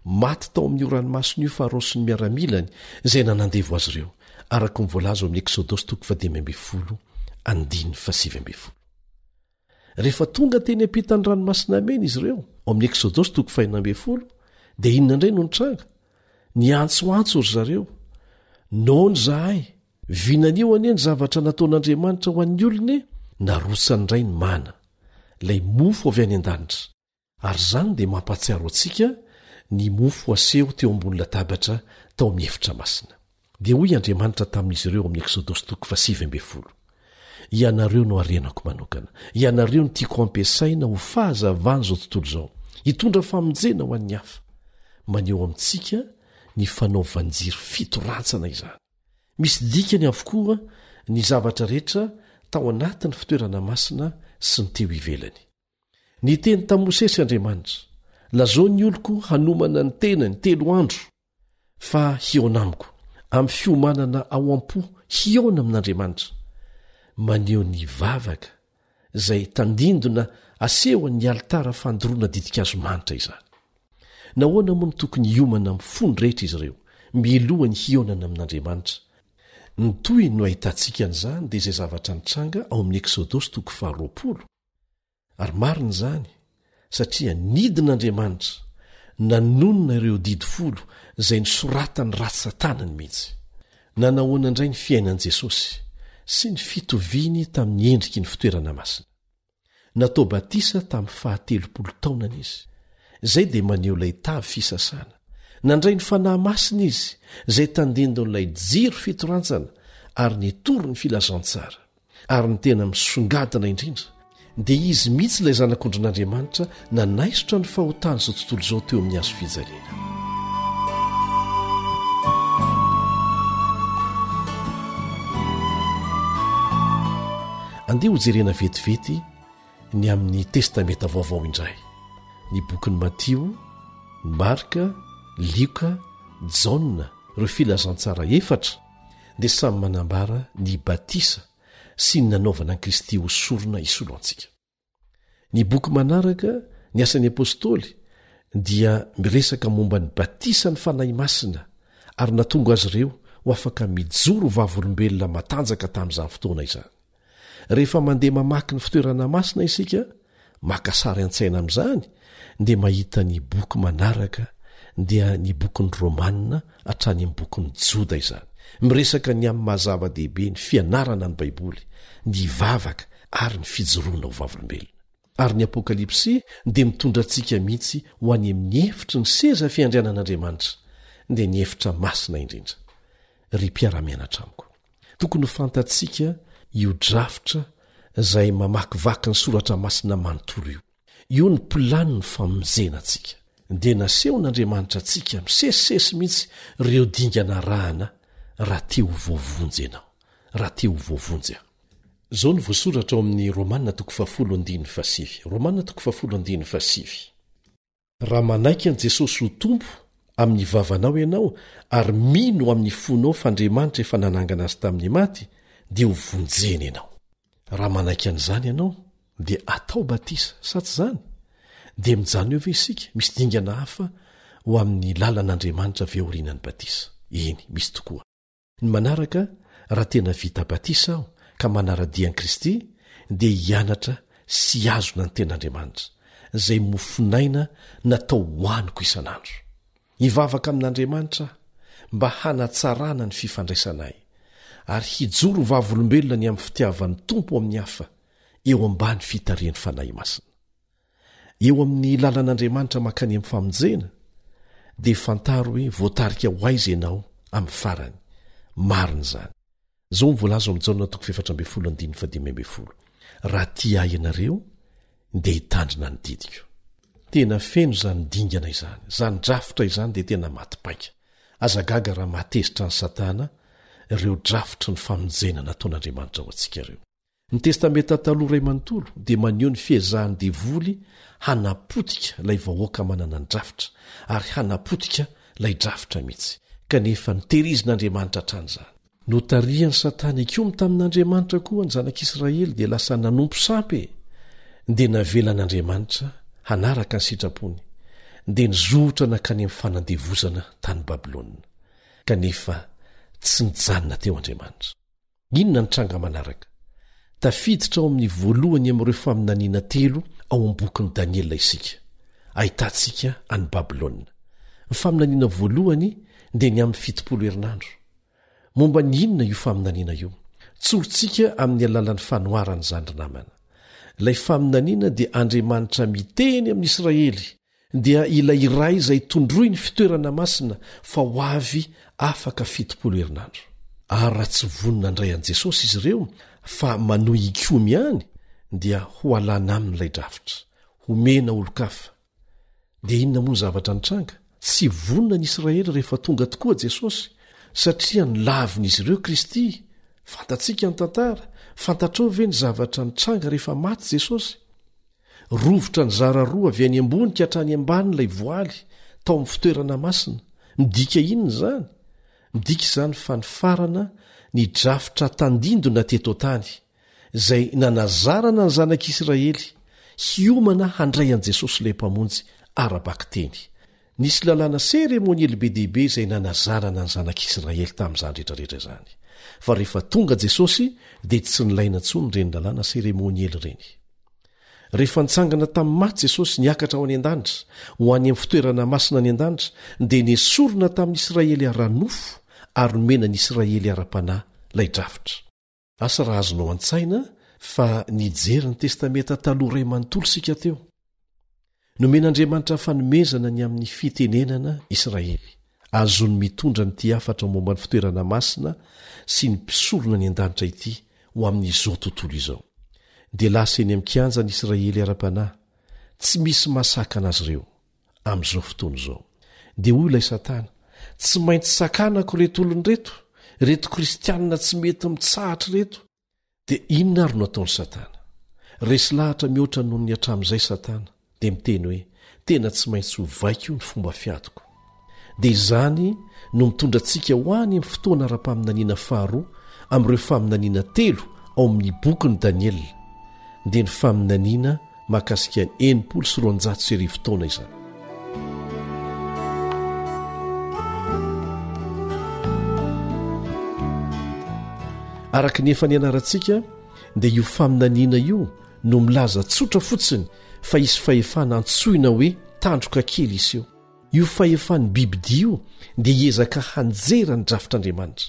Maty tao amin'ny ranomasina io Farao sy ny miaramilany izay nanandevo azy ireo, araka ny voalazo amin'ny Eksodosy 12:7. Rehefa tonga teny ampitan'ny ranomasina mena izy ireo, ao amin'ny Eksodosy 12:1, dia inona indray no nitranga? Niantsoantso ry zareo. Nony zahay, vinanio anie ny zavatra nataon'Andriamanitra ho an'ny olona, narotsany indray ny mana, ilay mofo avy any an-danitra. Ary izany dia mampatsiaro antsika ny mofo aseho teo ambony latabatra tao amin'ny efitra masina. Dia hoy Andriamanitra tamin'izy ireo amin'ny Eksodosy 7:20. Ianareo no arenako manokana. Ianareo no tiako ampiasaina ho fahazavana izao tontolo izao. Hitondra famonjena ho an'ny hafa. Maneho amintsika ny fanaovanjiry fitorantsana izany. Misy dikany avokoa ny zavatra rehetra tao anatin'ny fitoerana masina sy ny teo ivelany. Ny teny tamin'i Mosesy Andriamanitra, lazao ny oloko hanomana ny tenany 3 andro, fa hiona amiko, amin'ny fiomanana ao am-po hiona amin'Andriamanitra. Maneho ny vavaka izay tandindona asehoan'ny alitara fandoroana didikazo manitra izany. Nahoana moa no tokony hiomana amin'ny fony rehetra izy ireo, mielohan'ny hionana amin'Andriamanitra? Ny toy no ahitantsika an'izany dia izay zavatra nitranga ao amin'ny Eksodosy 20. Ary marina izany, satria nidin'Andriamanitra nanonona ireo didy 10 izay nisoratany ratsy satanany mihitsy. Nanahoana indray ny fiainan'i Jesosy sy ny fitoviany tamin'ny endriky ny fitoerana masina. Natao batisa tamin'ny 30 taonany izy. Izay dia maneho ilay tavy fisasana. Nandray ny fanahy masina izy, izay tandindon'ilay jiro fitorantsana ary nitoro ny filazantsara. Ary ny tena misongadina indrindra, dia izy mihitsy ilay zanak'ondrin'Andriamanitra nanaisotra ny fahotany izao tontolo izao teo amin'ny hazo fijaliana. Andeha ho jerena vetivety ny amin'ny testamenta vaovao indray. Ny bokin'ny Matio, ny Marka, Lioka, Jaona, ireo filazantsara 4 dia samy manambara ny batisa sy ny nanaovana an'i Kristy hosorona isolo antsika. Ny boky manaraka, ny asan'ny apôstôly, dia miresaka momba ny batisa ny fanahy masina ary natonga azy ireo ho afaka mijoro vavolombelona matanjaka tamin'izany fotoana izany. Rehefa mandeha mamaky ny fitoerana masina isika, makasary an-tsaina amin'izany, dia mahita ny boky manaraka, dia ny bokin'ny Romanina hatrany amin'ny bokin'ny Joda izany. Miresaka ny amin'ny mahazava-dehibe ny fianarana ny Baiboly, ny vavaka ary ny fijoroana ho vavolombelona. Ary ny Apokalipsy dia mitondra antsika mihitsy ho any amin'ny efitry ny seza fiandrianan'Andriamanitra, dia ny efitra masina indrindra. Ry mpiara-mianatra amiko, tokony ho fantatsika io drafitra izay mamakivaky ny soratra masina manontolo io. Io ny plany ny famonjena antsika. Dia nasehon'Andriamanitra antsika misesisesy mihitsy ireo dingana rahana raha te ho voavonjy ianao, raha te ho voavonjy aho. Zao ny voasoratra ao amin'ny Romanina 10:7. Romanina 10:7. Raha manaiky an' Jesosy ho tompo amin'ny vavanao ianao ary mino amin'ny fonao f'Andriamanitra efa nanangana azy tamin'ny maty, dia ho vonjeny ianao. Raha manaiky an'izany ianao dia atao batisa, sa tsy izany? Dia mijano eo ve isika misy dingana hafa ho amin'ny lalan'Andriamanitra ve aorianany batisa? Eny, misy tokoa. Ny manaraka, raha tena vita batisa aho ka manara-dian'i Kristy, dia hianatra sy azona ny ten'Andriamanitra, izay mofinaina natao hoaniko isan'andro. hivavaka amin'Andriamanitra mba hanatsarana ny fifandraisanay ary hijoro vavolombelona ny amin'ny fitiavan'ny tompo amin'ny hafa eo ambany fitarian'ny fanahy masina. Eo amin'ny lalan'Andriamanitra mankany amin'ny famonjena dia fantaro hoe voatarika ho aiza ianao amin'ny farany. Marina izany. Zao mivolaza amin'ny Jaona 4:15. Raha tia ahy ianareo dia hitandrina ny didiko. Tena feno izany dingana izany, izany drafitra izany dia tena matipaika. Azagaga raha matezitra ny Satana ireo drafitra ny famonjena nataon'Andriamanitra ho antsika ireo. Ny testamenta taloha iray manontolo dia maneho ny fiezahan'ny devoly hanapotika ilay vahoaka manana ny drafitra ary hanapotika ilay drafitra mihitsy, kanefa niterizin'Andriamanitra hatrany izany. Notarian'ny Satana ikomy tamin'Andriamanitra koa ny zanak'Israely dia lasa nanompo sampy, dia navelan'Andriamanitra hanaraka ny sitrapony, dia nizotra nakany amin'ny fanandevozana tany Babilôna, kanefa tsy nijanona teo Andriamanitra. Inona ny tranga manaraka? Tafiditra ao amin'ny voalohany amin'ireo faminaniana 3 ao am-bokin'i Daniela isika. Ahitantsika any Babilôna. Ny faminaniana voalohany dia ny amin'ny 70 herinandro. Momba ny inona io faminaniana io? Tsorintsika amin'ny alalan'ny fanoharany zandry namana. Ilay faminaniana dia Andriamanitra miteny amin'ny Israely dia ilay iray izay tondroy ny fitoerana masina fa ho avy afaka 70 herinandro. Ary raha tsy vonina andray an'i Jesosy izy ireo fa manohy ikomy ihany dia ho alana amin'ilay drafitra, homena olo-kafa. Dia inona moa ny zavatra nitranga? Tsy vonina ny Israely rehefa tonga tokoa Jesosy, satria nilavin'izy ireo Kristy. Fantatsika ny tantara, fantatrao ve ny zavatra nitranga rehefa maty Jesosy? Rovotra ny zara roa avy any ambony ka hatrany amban'ilay voaly tao amin'ny fitoerana masina. Midika inona izany? Midika izany fa nifarana ny drafitra tandindona teto tany izay nanazarana ny zanak'Israely hiomana handray an'i Jesosy ilay mpamonjy ara-baka teny. Nisy lalàna seremoniely be dehibe izay nanazarana ny zanak'Israely tamin'izany rehetrarehetra izany. Fa rehefa tonga Jesosy dia tsy nilaina intsony ireny lalàna seremoniely ireny. Rehefa nitsangana tamin'ny maty Jesosy niakatra ao any an-danitra ho any amin'ny fitoerana masina any an-danitra dia nesorona tamin'ny Israely ara-nofo ary nomena ny Israely ara-panahy ilay drafitra. Asa raha azonao an-tsaina fa nijery ny testamenta taloha iray manontolo sika teo. Nomen'Andriamanitra fanomezana ny amin'ny fitenenana Israely. Azony mitondra ny tiafatra momba ny fitoerana masina sy ny mpisorona ny an-danitra ity ho amin'izao tontolo izao. Dia lasa eny amin'ny kianjan'ny Israely ara-panahy, tsy misy masaka anazy ireo amin'izao fotoana izao. Dia hoy ilay Satana, tsy maintsy sakanako reto olony reto kristianina tsy mety mitsahatra reto. Dia inona ary no ataon'ny Satana? Resy lahatra mihoatra noho ny hatramin'izay Satana, dia miteny hoe tena tsy maintsy ho vaiko ny fomba fiatoko. Dia izany no mitondra antsika ho any amin'ny fotoana ara-paminaniana faharoa amin'ireo faminaniana 3 ao amin'ny bokin'i Daniela. Dia ny faminaniana mahakasika ny 790 taona izany. Araka ny efa nianarantsika dia io faminaniana io no milaza tsotra fotsiny fa isy fahefana antsoina hoe tandroka kely isy eo. Io fahefan'ny bibidi io dia hiezaka hanjera ny drafitr'Andriamanitra.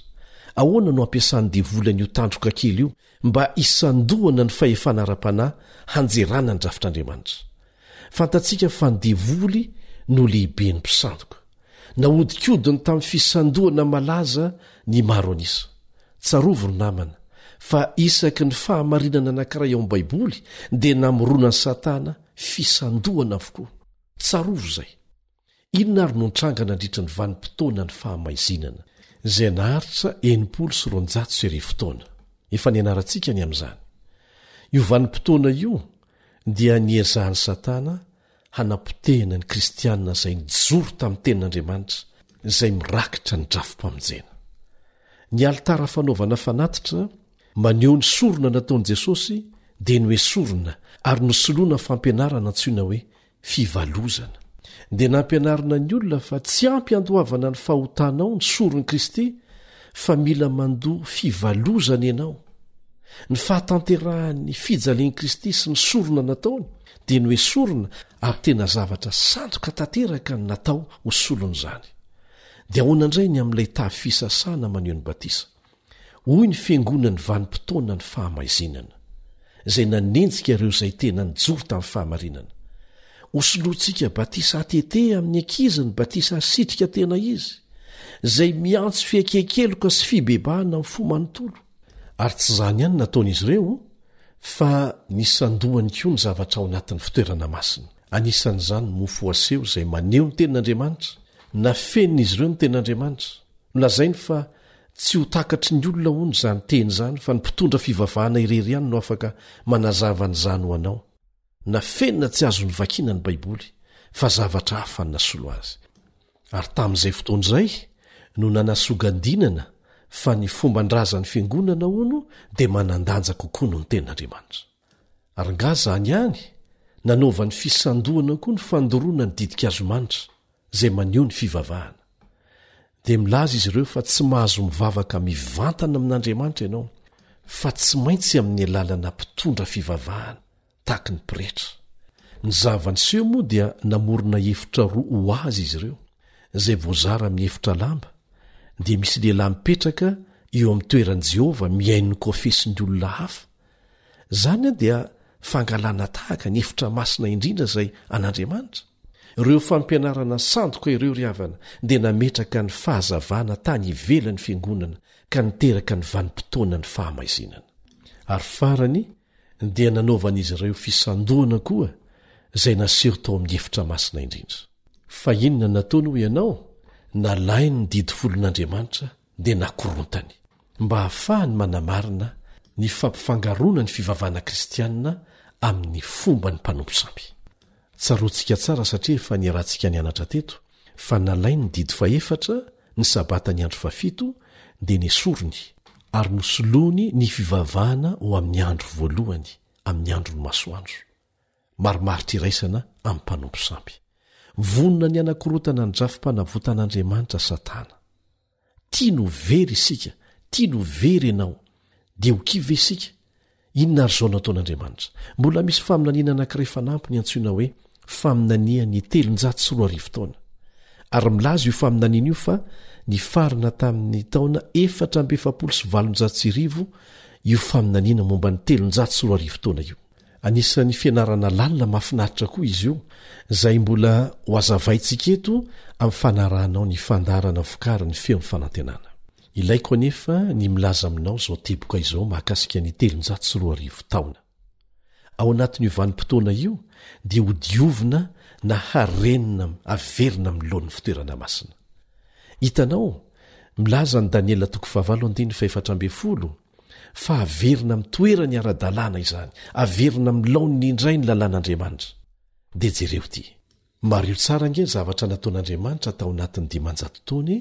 Ahoana no ampiasan'ny devolana io tandroka kely io mba isandohana ny fahefana ara-panahy hanjerana ny drafitr'Andriamanitra? Fantatsika fa ny devoly no lehibe ny mpisandoka. Nahodinkodiny tamin'ny fisandohana malaza ny maro anisa. Tsarovo ny namana fa isaky ny fahamarinana anankiray ao amin'ny Baiboly dia namoronan'ny Satana fisandohana avokoa. Tsarovo izay. Inona ary no nitranga nandritra ny vanim-potoana ny fahamaizinana izay naharitra 790 taona. Efa nianarantsika ny amin'izany. Io vanim-potoana io dia niezahan'ny Satana hanapotehana ny kristianina izay nijoro tamin'ny tenin'Andriamanitra izay mirakitra ny drafim-pamonjena. Ny alitara fanaovana fanatitra maneho ny sorona nataon'i Jesosy dia ny hoe sorona ary nosoloana fampianarana antsoina hoe fivalozana. Dia nampianarina ny olona fa tsy ampy andohavana ny fahotanao ny soron'i Kristy fa mila mandoa fivalozana ianao. ny fahatanterahan'ny fijalian'i Kristy sy ny sorona nataony dia ny hoe sorona ary tena zavatra sandoka tanteraka ny natao ho solon'izany. Dia ahoana indray ny amin'ilay tavy fisasana maneho ny batisa? Hoy ny fiangonany vanim-potoana ny fahamaizinana, izay nanenjika ireo izay tena nijoro tamin'ny fahamarinana. Hosoloantsika batisa atete amin'ny ankizy ny batisa asitrika tena izy, izay miantso fiakekeloka sy fibebahana amin'ny fo manontolo. Ary tsy izany ihany nataon'izy ireo, fa nisandohany koa ny zavatra ao anatin'ny fitoerana masina. Anisan'izany ny mofo aseho izay maneho ny tenin'Andriamanitra, nafenin'izy ireo ny tenin'Andriamanitra. Nolazainy fa tsy ho takatry ny olona hono izany teny izany, fa ny mpitondra fivavahana irery ihany no afaka manazava nyzany ho anao. Nafenina tsy azo ny vakiana ny Baiboly, fa zavatra hafa ny nasolo azy. Ary tamin'izay fotoana izay no nanasogandinana fa ny fomban-drazan'ny fiangonana hono dia manandanja kokoa no ny tenin'Andriamanitra. Ary nga zany ihany nanaova ny fisandohana koa ny fandoroana ny didika azomanitra izay maneho ny fivavahana. Dia milaza izy ireo fa tsy mahazo mivavaka mivantana amin'Andriamanitra ianao, fa tsy maintsy amin'ny alalana mpitondra fivavahana tahaky ny pretra. Ny zavaniseho moa dia namorona efitra roa ho azy izy ireo, izay voazara amin'ny efitra lamba dia misy lehilahy mipetraka eo amin'ny toeran'i Jehova miaino ny kofesin'ny olona hafa. Zany dia fangalana tahaka ny efitra masina indrindra izay an'Andriamanitra. Ireo fampianarana sandoka ireo ry havana dia nametraka ny fahazavana tany ivelan'ny fiangonana ka niteraka ny vanim-potoana ny fahamaizinana. Ary farany dia nanaovan'izy ireo fisandohana koa izay naseho tao amin'ny efitra masina indrindra. Fa inona nataony ho ianao? Nalainy ny didy folon'Andriamanitra dia nakorontany mba hahafahany manamarina ny fampifangarona ny fivavahana kristianina amin'ny fomba ny mpanompo sampy. Tsaroantsika tsara satria efa niarantsika nianatra teto fa nalainy ny didy faefatra ny sabata ny andro fafito dia nesorony ary nosoloany ny fivavahana ho amin'ny andro voalohany amin'ny andro ny masoandro. Marimaritra iraisana amin'ny mpanompo sampy. Vonona ny anakorotana ny drafim-panavotan'Andriamanitra Satana. Tia no very isika, tia no very ianao, dia ho kive isika. Inona ary zao nataon'Andriamanitra? Mbola misy faminaniana anankiray fanampiny antsoina hoe faminania ny 720 taona. Ary milaza io faminaniana io fa ny farina tamin'ny taona 470 io faminaniana momba ny 720 taona io. Anisan'ny fianarana lalina mahafinaritra koa izy io, izay mbola ho azavaintsika eto amin'ny fanarahanao ny fandarana vokary ny feo ny fanantenana. Ilaiko anefa ny milaza aminao izao teboka izao mahakasika ny 720 taona. Ao anatin'io vanim-potoana io dia ho diovina na harenina averina milohan'ny fitoerana masina. Hitanao, milaza ny Daniela 7:4 fa averina mitoerany ara-dalàna izany, averina milaon'ny indray ny lalàn'Andriamanitra. Dia jereo ty, mario tsara nge zavatra nataon'Andriamanitra tao anatin'ny 500 taona,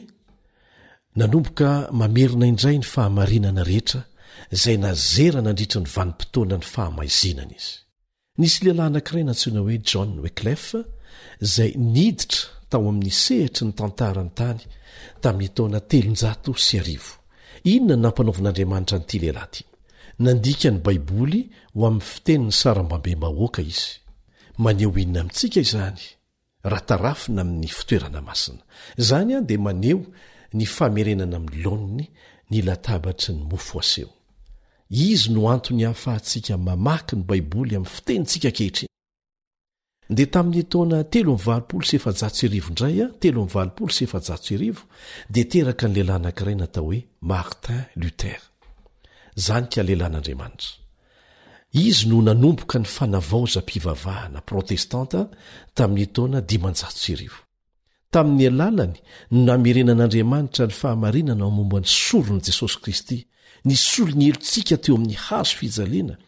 nanomboka mamerina indray ny fahamarinana rehetra izay nazera nandritra ny vanim-potoana ny fahamaizinana izy. Nisy lehilahy anankiray antsoina hoe John Wycliffe izay niditra tao amin'ny sehitry ny tantarany tany tamin'ny taona 310. Inona nampanaovan'Andriamanitra nyity lehilahy ty? Nandika ny Baiboly ho amin'ny fitenin'ny sarambambe mahoaka izy. Maneho inona amintsika izany? Ratarafina amin'ny fitoerana masina. Izany dia maneho ny famerenana amin'ny laoniny ny latabatry ny mofo aseho. Izy no antony hahafahantsika mamaky ny Baiboly amin'ny fitenintsika kehitriny. Dia tamin'ny taona 327 indray 327 dia teraka ny lehilahy anankiray natao hoe Martin Luther. Zany ka lehilahin'Andriamanitra. Izy no nanomboka ny fanavaozam-pivavahana protestanta tamin'ny taona 500. Tamin'ny alalany no namerenan'Andriamanitra ny fahamarinana momba ny soron'i Jesosy Kristy, ny solony elontsika teo amin'ny hazo fijaliana,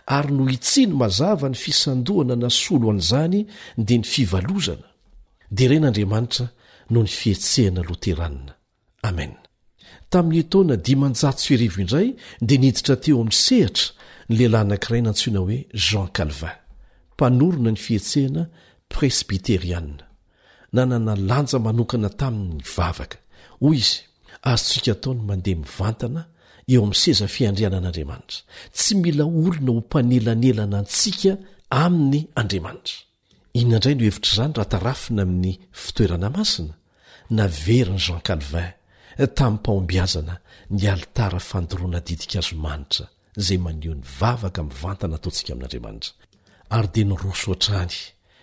ary no itsiny mazava ny fisandohana na solo an'izany dia ny fivalozana. Dia ren'Andriamanitra no ny fietsehana loteranina. Amen. Tamin'ny taona 500 indray dia niditra teo amin'ny sehatra ny lehilahy anankiray nantsoina hoe Jean Calvin, mpanorona ny fietsehana presbyteriana. Nanana lanja manokana tamin'ny vavaka. Hoy izy, azontsika taony mandeha mivantana eo amin'ny seza fiandrianan'andriamanitra. Tsy mila olona ho mpanelanelana antsika amin'ny Andriamanitra. Inona indray no hevitra izany raha tarafina amin'ny fitoerana masina? Naveriny Jean Calvin tamin'ny mpahombiazana ny alitara fandoroana didika azomanitra izay maneho ny vavaka mivantana ataontsika amin'Andriamanitra. Ary dia nyroso hatrany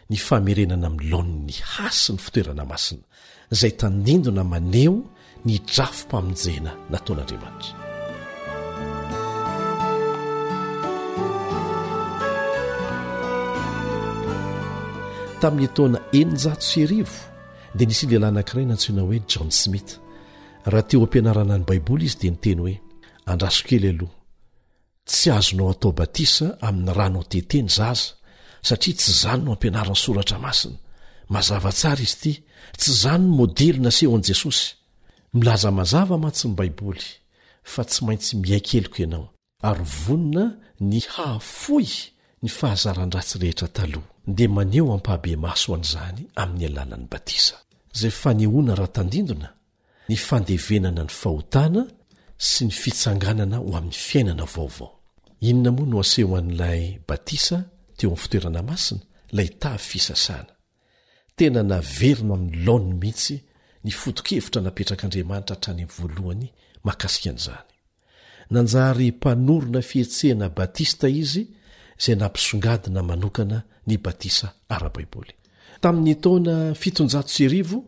ny famerenana amin'ny laon'ny hasy ny fitoerana masina izay tandindona maneho ny drafo-pamonjena nataon'Andriamanitra. Tamin'ny taona 990 dia nisy lehilahy anankiray nantsona hoe 10Sept2022. Raha teo ampianarana ny Baiboly izy dia niteny hoe: andraso kely aloha, tsy azonao atao batisa amin'ny rano teteny zaza, satria tsy zany no ampianarany soratra masina. Mazava tsara izy ity, tsy zany no modely nasehon'i Jesosy. Milaza mazava mantsy ny Baiboly, fa tsy maintsy miaikeliko ianao ary vonina ny hahafoy ny fahazaran-dratsy rehetra taloha, dia maneho ampahabe maso an'izany amin'ny alalan'ny batisa. Izay fanehoana raha tandindona, ny fandevenana ny fahotana sy ny fitsanganana ho amin'ny fiainana vaovao. Inona moa no aseho an'ilay batisa teo amin'ny fitoerana masina? Ilay tavy fisasana. Tena naverina amin'ny laony mihitsy ny foto-kevitra napetrak'Andriamanitra hatrany voalohany mahakasika an'izany. Nanjary mpanorona fihetsehana batista izy izay nampisongadina manokana ny batisa ara-Baiboly. Tamin'ny taona 700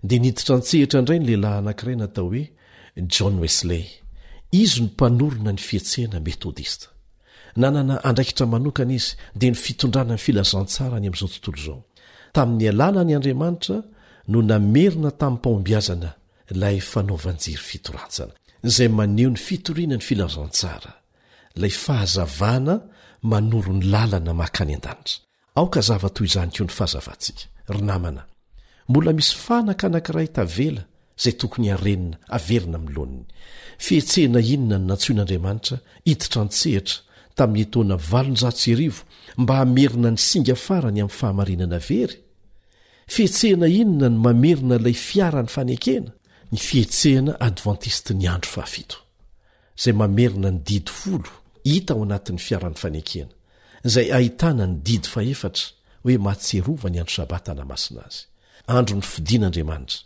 dia niditra an-tsehatra indray ny lehilahy anankiray natao hoe John Wesley. Izy no mpanorona ny fihetsehana metodista. Nanana andraikitra manokana izy dia ny fitondrana ny filazantsara ny amin'izao tontolo izao. Tamin'ny alalany Andriamanitra no namerina tamin'ny mpahombiazana ilay fanaovanjiry fitoratsana, izay maneho ny fitoriana ny filazantsara, ilay fahazavana manoro ny lalana makany an-danitra. Aoka zava toy izany koa ny fahazavantsika. Ry namana, mbola misy fanaka anankiray tavela izay tokony harenina averina amin'ny laoniny. Fihetsehana inona no nantsoin'Andriamanitra hiditra an-tsehatra tamin'ny taona 990 mba hamerina ny singa farany amin'ny fahamarinana very? Fihetsehana inona no mamerina ilay fiarany fanekena? Ny fihetsehana adventiste ny andro fahafito, izay mamerina ny didy 10 hita ao anatin'ny fiarany fanekena, izay ahitana ny didy 4 hoe mahatserova ny andro sabata namasina azy, andro ny fidian'Andriamanitra.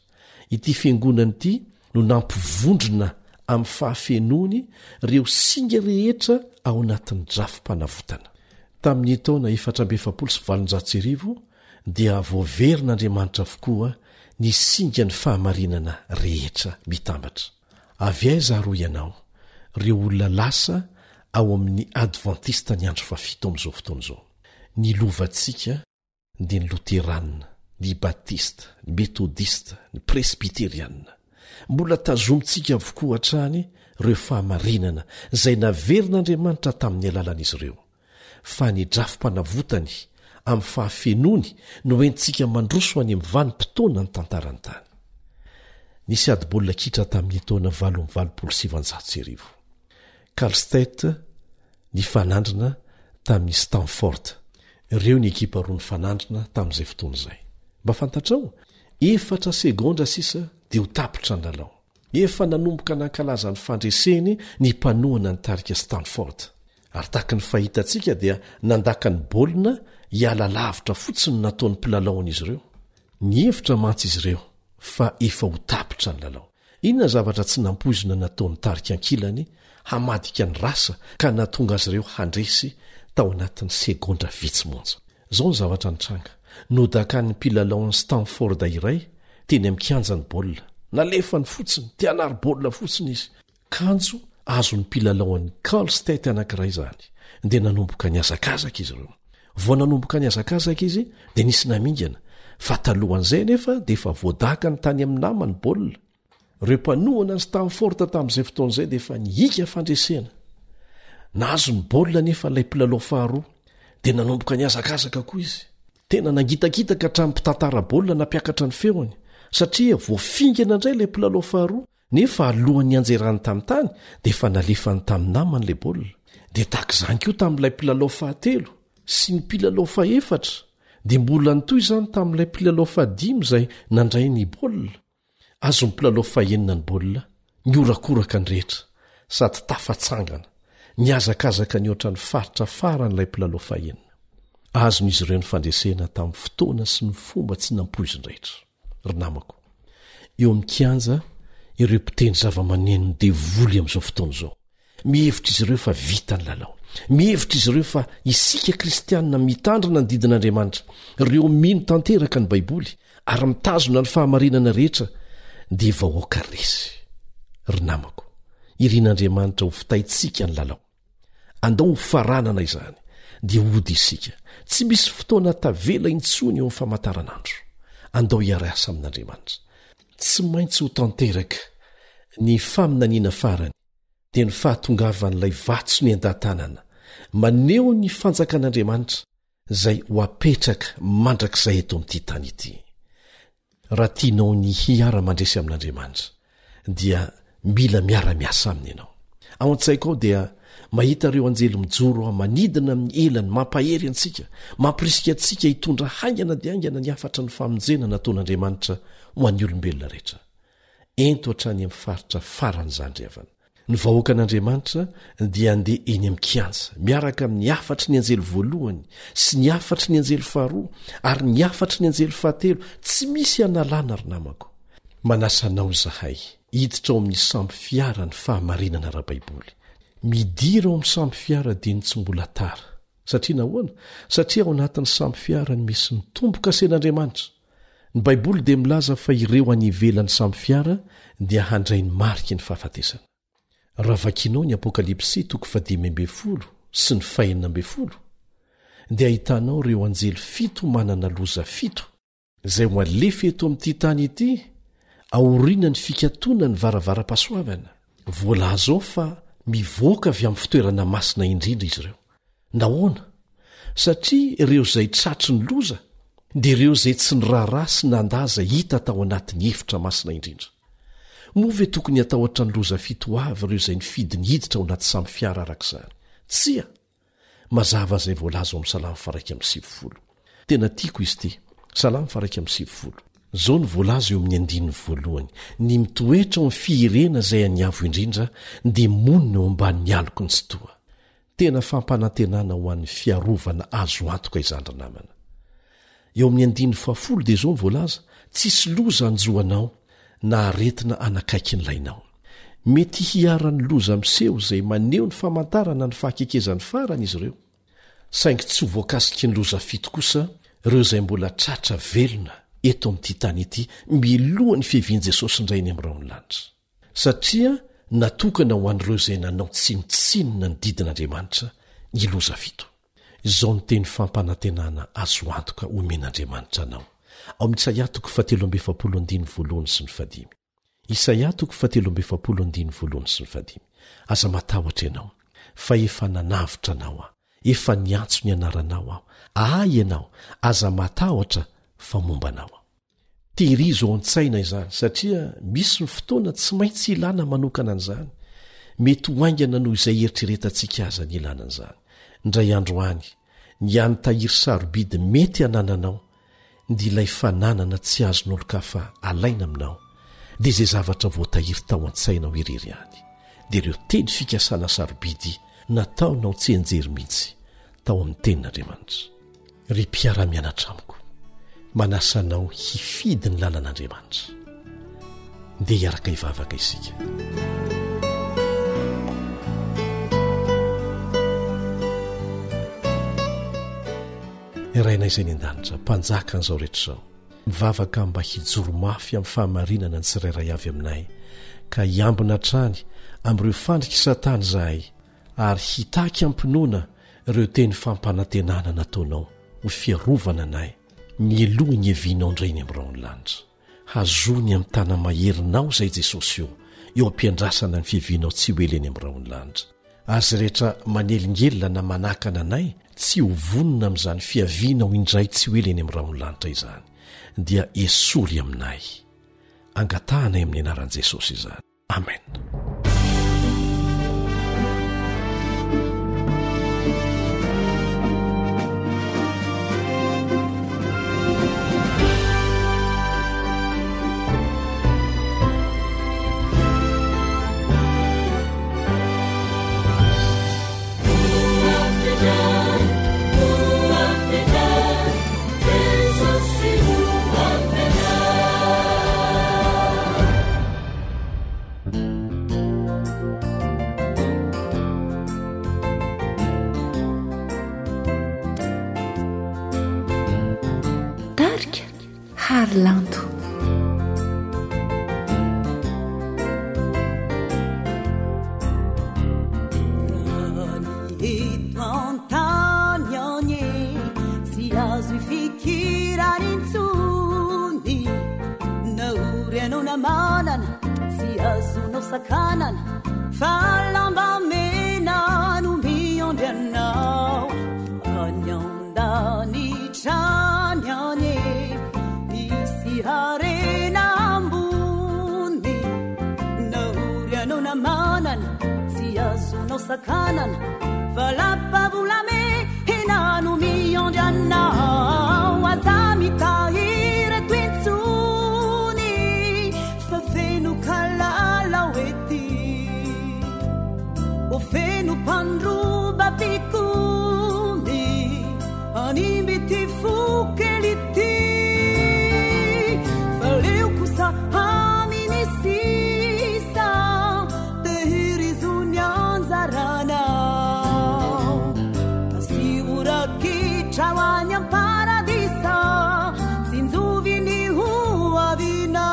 Ity fiangonana ity no nampivondrona amin'ny fahafenony ireo singa rehetra ao anatin'ny drafom-panavotana. Tamin'ny taona 1790 dia voaverin'Andriamanitra avokoa ny singa ny fahamarinana rehetra mitambatra. Avy aiza ro ianao, ireo olona lasa ao amin'ny adventista ny andro fahafito amin'izao fotoana izao. Ny lovantsika dia ny loterana, ny batista, ny metodista, ny presbiteriana. Mbola tazomintsika avokoa hatrany ireo fahamarinana izay naverin'Andriamanitra tamin'ny alalan'izy ireo. Fa ny drafom-panavotany amin'ny fahafenony no entsika mandroso any amin'ny vanim-potoana ny tantarany tany. Nisy ady baolina kitra tamin'ny taona 1970. Karlstedt nifanandrina tamin'ny Stanford. Ireo ny ekipa roa nifanandrina tamin'izay fotoana izay. Mba fantatrao, 4 segondra sisa dia ho tapitra ny lalao. Efa nanomboka nankalaza ny fandreseny ny mpanohana ny tarika Stanford. Ary tahaka ny fahitantsika dia nandaka ny baolina hiala lavitra fotsiny nataon'ny mpilalaon'izy ireo. Ny hevitra mantsy izy ireo fa efa ho tapitra ny lalao. Inona zavatra tsy nampoizina nataon'ny tarika ankilany hamadika ny rasa ka natonga azy ireo handresy tao anatin'ny segondra vitsy monja. Izao ny zavatra nitranga. Nodakan'ny mpilalaon'ny Stanford iray teny amin'ny kianjany baolina. Nalefa ny fotsiny, tianary baolina fotsiny izy. Kanjo azon'ny mpilalaon'ny Karlstedt anankiray izany. Dia nanomboka ny azakazaka izy ireo. Vao nanomboka ny azakazaka izy dia nisy namingana. Fa talohan'izay nefa dia efa voadaka ny tany amin'ny namany baolina. Ireo mpanohana ny Stanford tamin'izay fotoan'izay dia efa nihika fandresena. Nahazo ny baolina nefa ilay mpilalao faharoa dia nanomboka ny azakazaka koa izy. Tena nangitakitaka hatramin'ny mpitantara baolina nampiakatra ny feony, satria voafingana indray ilay mpilalao faharoa nefa alohan'ny anjerany tamin'ny tany dia efa nalefany tamin'ny namany ilay baolina. Dia tahak'izany koa tamin'ilay mpilalao fahatelo sy ny mpilalao fahefatra, dia mbola nitoy izany tamin'ilay mpilalao fahadimy izay nandray ny baolina. Azo ny mpilalao fahenina ny baolina, niorakoraka ny rehetra, sady tafatsangana niazakazaka ny oatra ny faritra faran'ilay mpilalao fahenina azony izy ireo ny fandresena tamin'ny fotoana sy ny fomba tsy nampoizindrehetra ry namako eo amin'ny kianja ireo mpiteny zava-maneno ny devoly amin'izao fotoana izao mihevitra izy ireo fa vita ny lalao mihevitra izy ireo fa isika kristianina mitandrina ny didin'andriamanitra ireo mino tanteraka ny baiboly ary mitazona ny fahamarinana rehetra dia vahoaka resy ry namako irian'andriamanitra ho fitaitsika ny lalao andao ho faranana izany dia ody isika tsy misy fotoana tavela intsony eo amin'ny famantaranandro andao hiara-asa amin'andriamanitra tsy maintsy ho tanteraka ny faminaniana farany dia ny fahatongavan'ilay vatso ny an-datanana maneho ny fanjakan'andriamanitra izay ho apetraka mandrakizay eto amin'ity tany ity raha tianao ny hiara-mandresy amin'andriamanitra dia mila miara-miasa aminy ianao ao an-tsaiko ao dia mahita ireo anjely mijoro ao manidina amin'ny elany mampahery antsika mampirisika antsika hitondra haingana dia haingana ny afatra ny famonjena nataon'andriamanitra ho an'ny olombelona rehetra ento hatrany amin'ny faritra faran'izany avana ny vahoaka an'andriamanitra dia andeha eny amin'ny kianja miaraka amin'ny afatry ny anjely voalohany sy ny afatry ny anjely faharoa ary ny afatry ny anjely fahatelo tsy misy analana ry namako manasanao zahay hiditra ao amin'ny samby fiara ny fahamarinana ra-baiboly midira ao amin'ny samby fiara dia ny tsy mbola tara satria nahoana satria ao anatin'ny samby fiara ny misy ny tombo-kasen'andriamanitra ny baiboly dia milaza fa ireo anivelan'ny samby fiara dia handray ny mariky ny fahafatesana raha vakinao ny apokalipsy 10 sy ny 40 dia ahitanao ireo anjely 7 manana loza 7 izay ho alefa eto amin'ity tany ity aoriana ny fikatona ny varavara-pasoavana voalaza ao fa mivoaka avy amin'ny fitoerana masina indrindra izy ireo nahoana satria ireo izay tratry ny loza dia ireo izay tsy ny raharaha sy nandaza hita tao anatin'ny efitra masina indrindra moa ve tokony atahotra ny loza 7 avy ireo izay nifidy ny hiditra ao anaty samby fiara arak'izany tsia mazava izay voalaza ao amin'ny salamy 1:70 tena tiako izy ity salamy 1:70 zao ny voalaza eo amin'ny andininy voalohany ny mitoetra ao amin'ny fiirena izay aniavo indrindra dia monina eo amban'ny aloko ny sitoa tena fampanantenana ho an'ny fiarovana azo antoka izandry namana eo amin'ny andininy 10 dia zao ny voalaza tsisy loza anjoanao na aretina anakaiky nylainao mety hiara-ny loza miseho izay maneho ny famantarana ny fahakekezan'ny farany izy ireo saingy tsy ho voakasiky ny loza 7 kosa ireo izay mbola tratra velona eto amin'ity tany ity milohan'ny fihevian' Jesosy indray ny amin'irao ny lanitra satria natokana ho an'ireo izay nanao tsinotsinona ny didin'andriamanitra ny loza 7 izao ny teny fampanantenana azo antoka omen'andriamanitra anao ao amin'Isaia 7:70 sy ny 1 Isaia 7:70 sy ny 1 aza matahotra ianao fa efa nanavitra anao aho efa niantso ny anaranao aho ahy ianao aza matahotra fa momba anao tehirizo ao an-tsaina izany satria misy ny fotoana tsy maintsy ilana manokana an'izany mety ho aingana noho izay eritreretantsika aza ny ilana an'izany indray andro any ny any tahiry sarobidy mety hanananao dia ilay fananana tsy azon'olo-kafa alaina aminao dia izay zavatra voatahiry tao an-tsainao irery any dia ireo teny fikasana sarobidy nataonao tsy enjery mihitsy tao amin'ny tenin'Andriamanitra ry mpiara-mianatra amiko manasanao hifidy ny lalan'Andriamanitra dia hiaraka hivavaka isika irainay izay ny an-danitra mpanjaka an'izao rehetra izao mivavaka mba hijoro mafy amin'ny fahamarinana ny tsirairay avy aminay ka hiambina trany amin'ireo fandriky satana izahay ary hitaky ampinoana ireo teny fampanantenana nataonao ho fiarovana anay mieloha ny evinao indrainy amin'irao ny lanitra hazony amin'ny tana maherinao izay Jesosy eo ampiandrasana ny fihevinao tsy ho eleny amin'irao ny lanitra azy rehetra manelingelona na manakana anay tsy ho vonona amin'izany fiavinao indray tsy ho eleny amin'irao ny lanitra izany dia esory aminay angatahanay amin'ny anaran'i Jesosy izany amen. Tarika Harlanto. Manana si azonao sakanana falamba mena no miondy anao fanyaondany trany anye misy harena ambony naory anao na manana si azonao sakanana falapavolamé hena no miondy anao aza mitahiry tointso kalala weti ofenu pandruba pikumi animiti fukeliti faleu kusa aminisisa tehirizunyanzarana asibura kichawanya paradisa sinzuvini huavina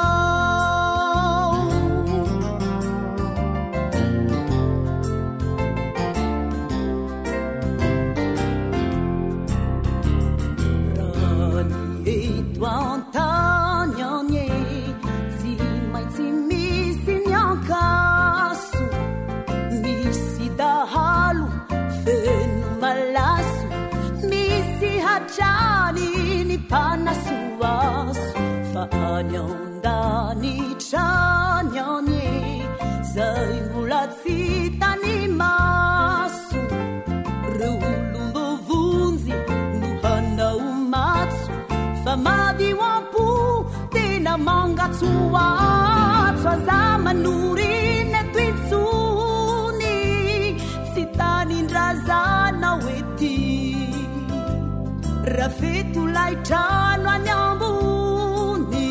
Chani panasuasu faanyondani chanyanye zaimulatsitani masu rulumbo vunzi nuhana umatsu famadi wampu tena mangatsuatsu azamanurine twitsuni sitani ndrazana weti rafetu laitrano any ambony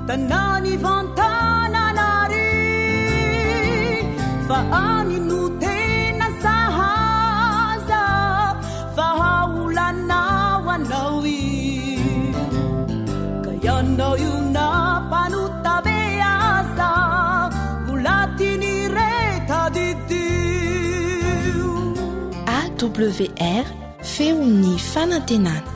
tanany vantana nary fa amino tena sahaza fa haolanao anao I ka ianao io na mpanotabe aza volatiny retadidio AWR feony fanantenana.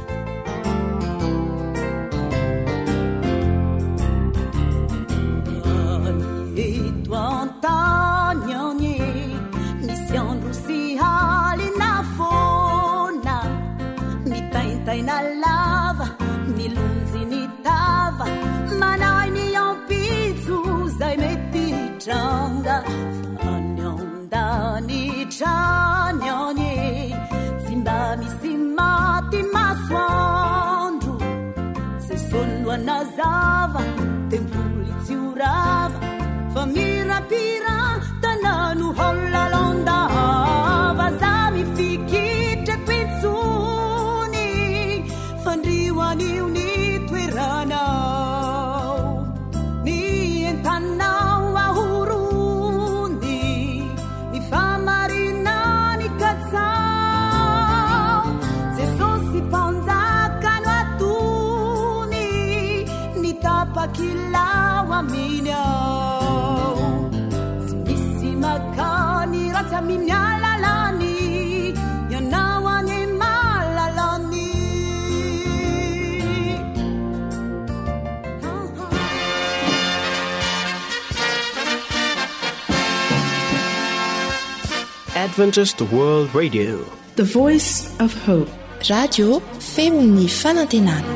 Eto antany anye misy andro sy halina foana mitaintaina lava milonjy ny tava manay ny ampitso zay mety tranga fanyaondany trany anye mba misy maty masoandro zay soloana zava tempoly tsy orava fa mirapira tanano holalondava za mifikitra tointsony fandrioanio ny toeranao ny entanao ahorony ny famarinany katsao Kilao aminy ao tsy misy makany ratsy aminy alalany ianao any malalany Adventist World Radio, The Voice of Hope. Radio feony fanantenana.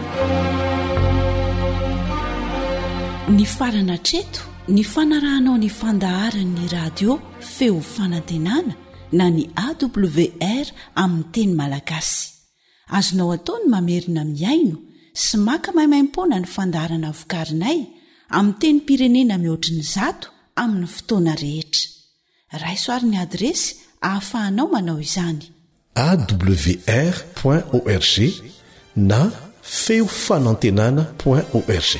Ny farana treto ny fanarahanao ny fandaharan'ny radio feo fanantenana na ny AWR amin'ny teny malagasy. Azonao ataony mamerina miaino sy maka maimaimpona ny fandaharana vokarinay amin'ny teny pirenena mihoatriny 100 amin'ny fotoana rehetra. Raisoaryn'ny adresy ahafahanao manao izany. awr.org na feofanantenana.org.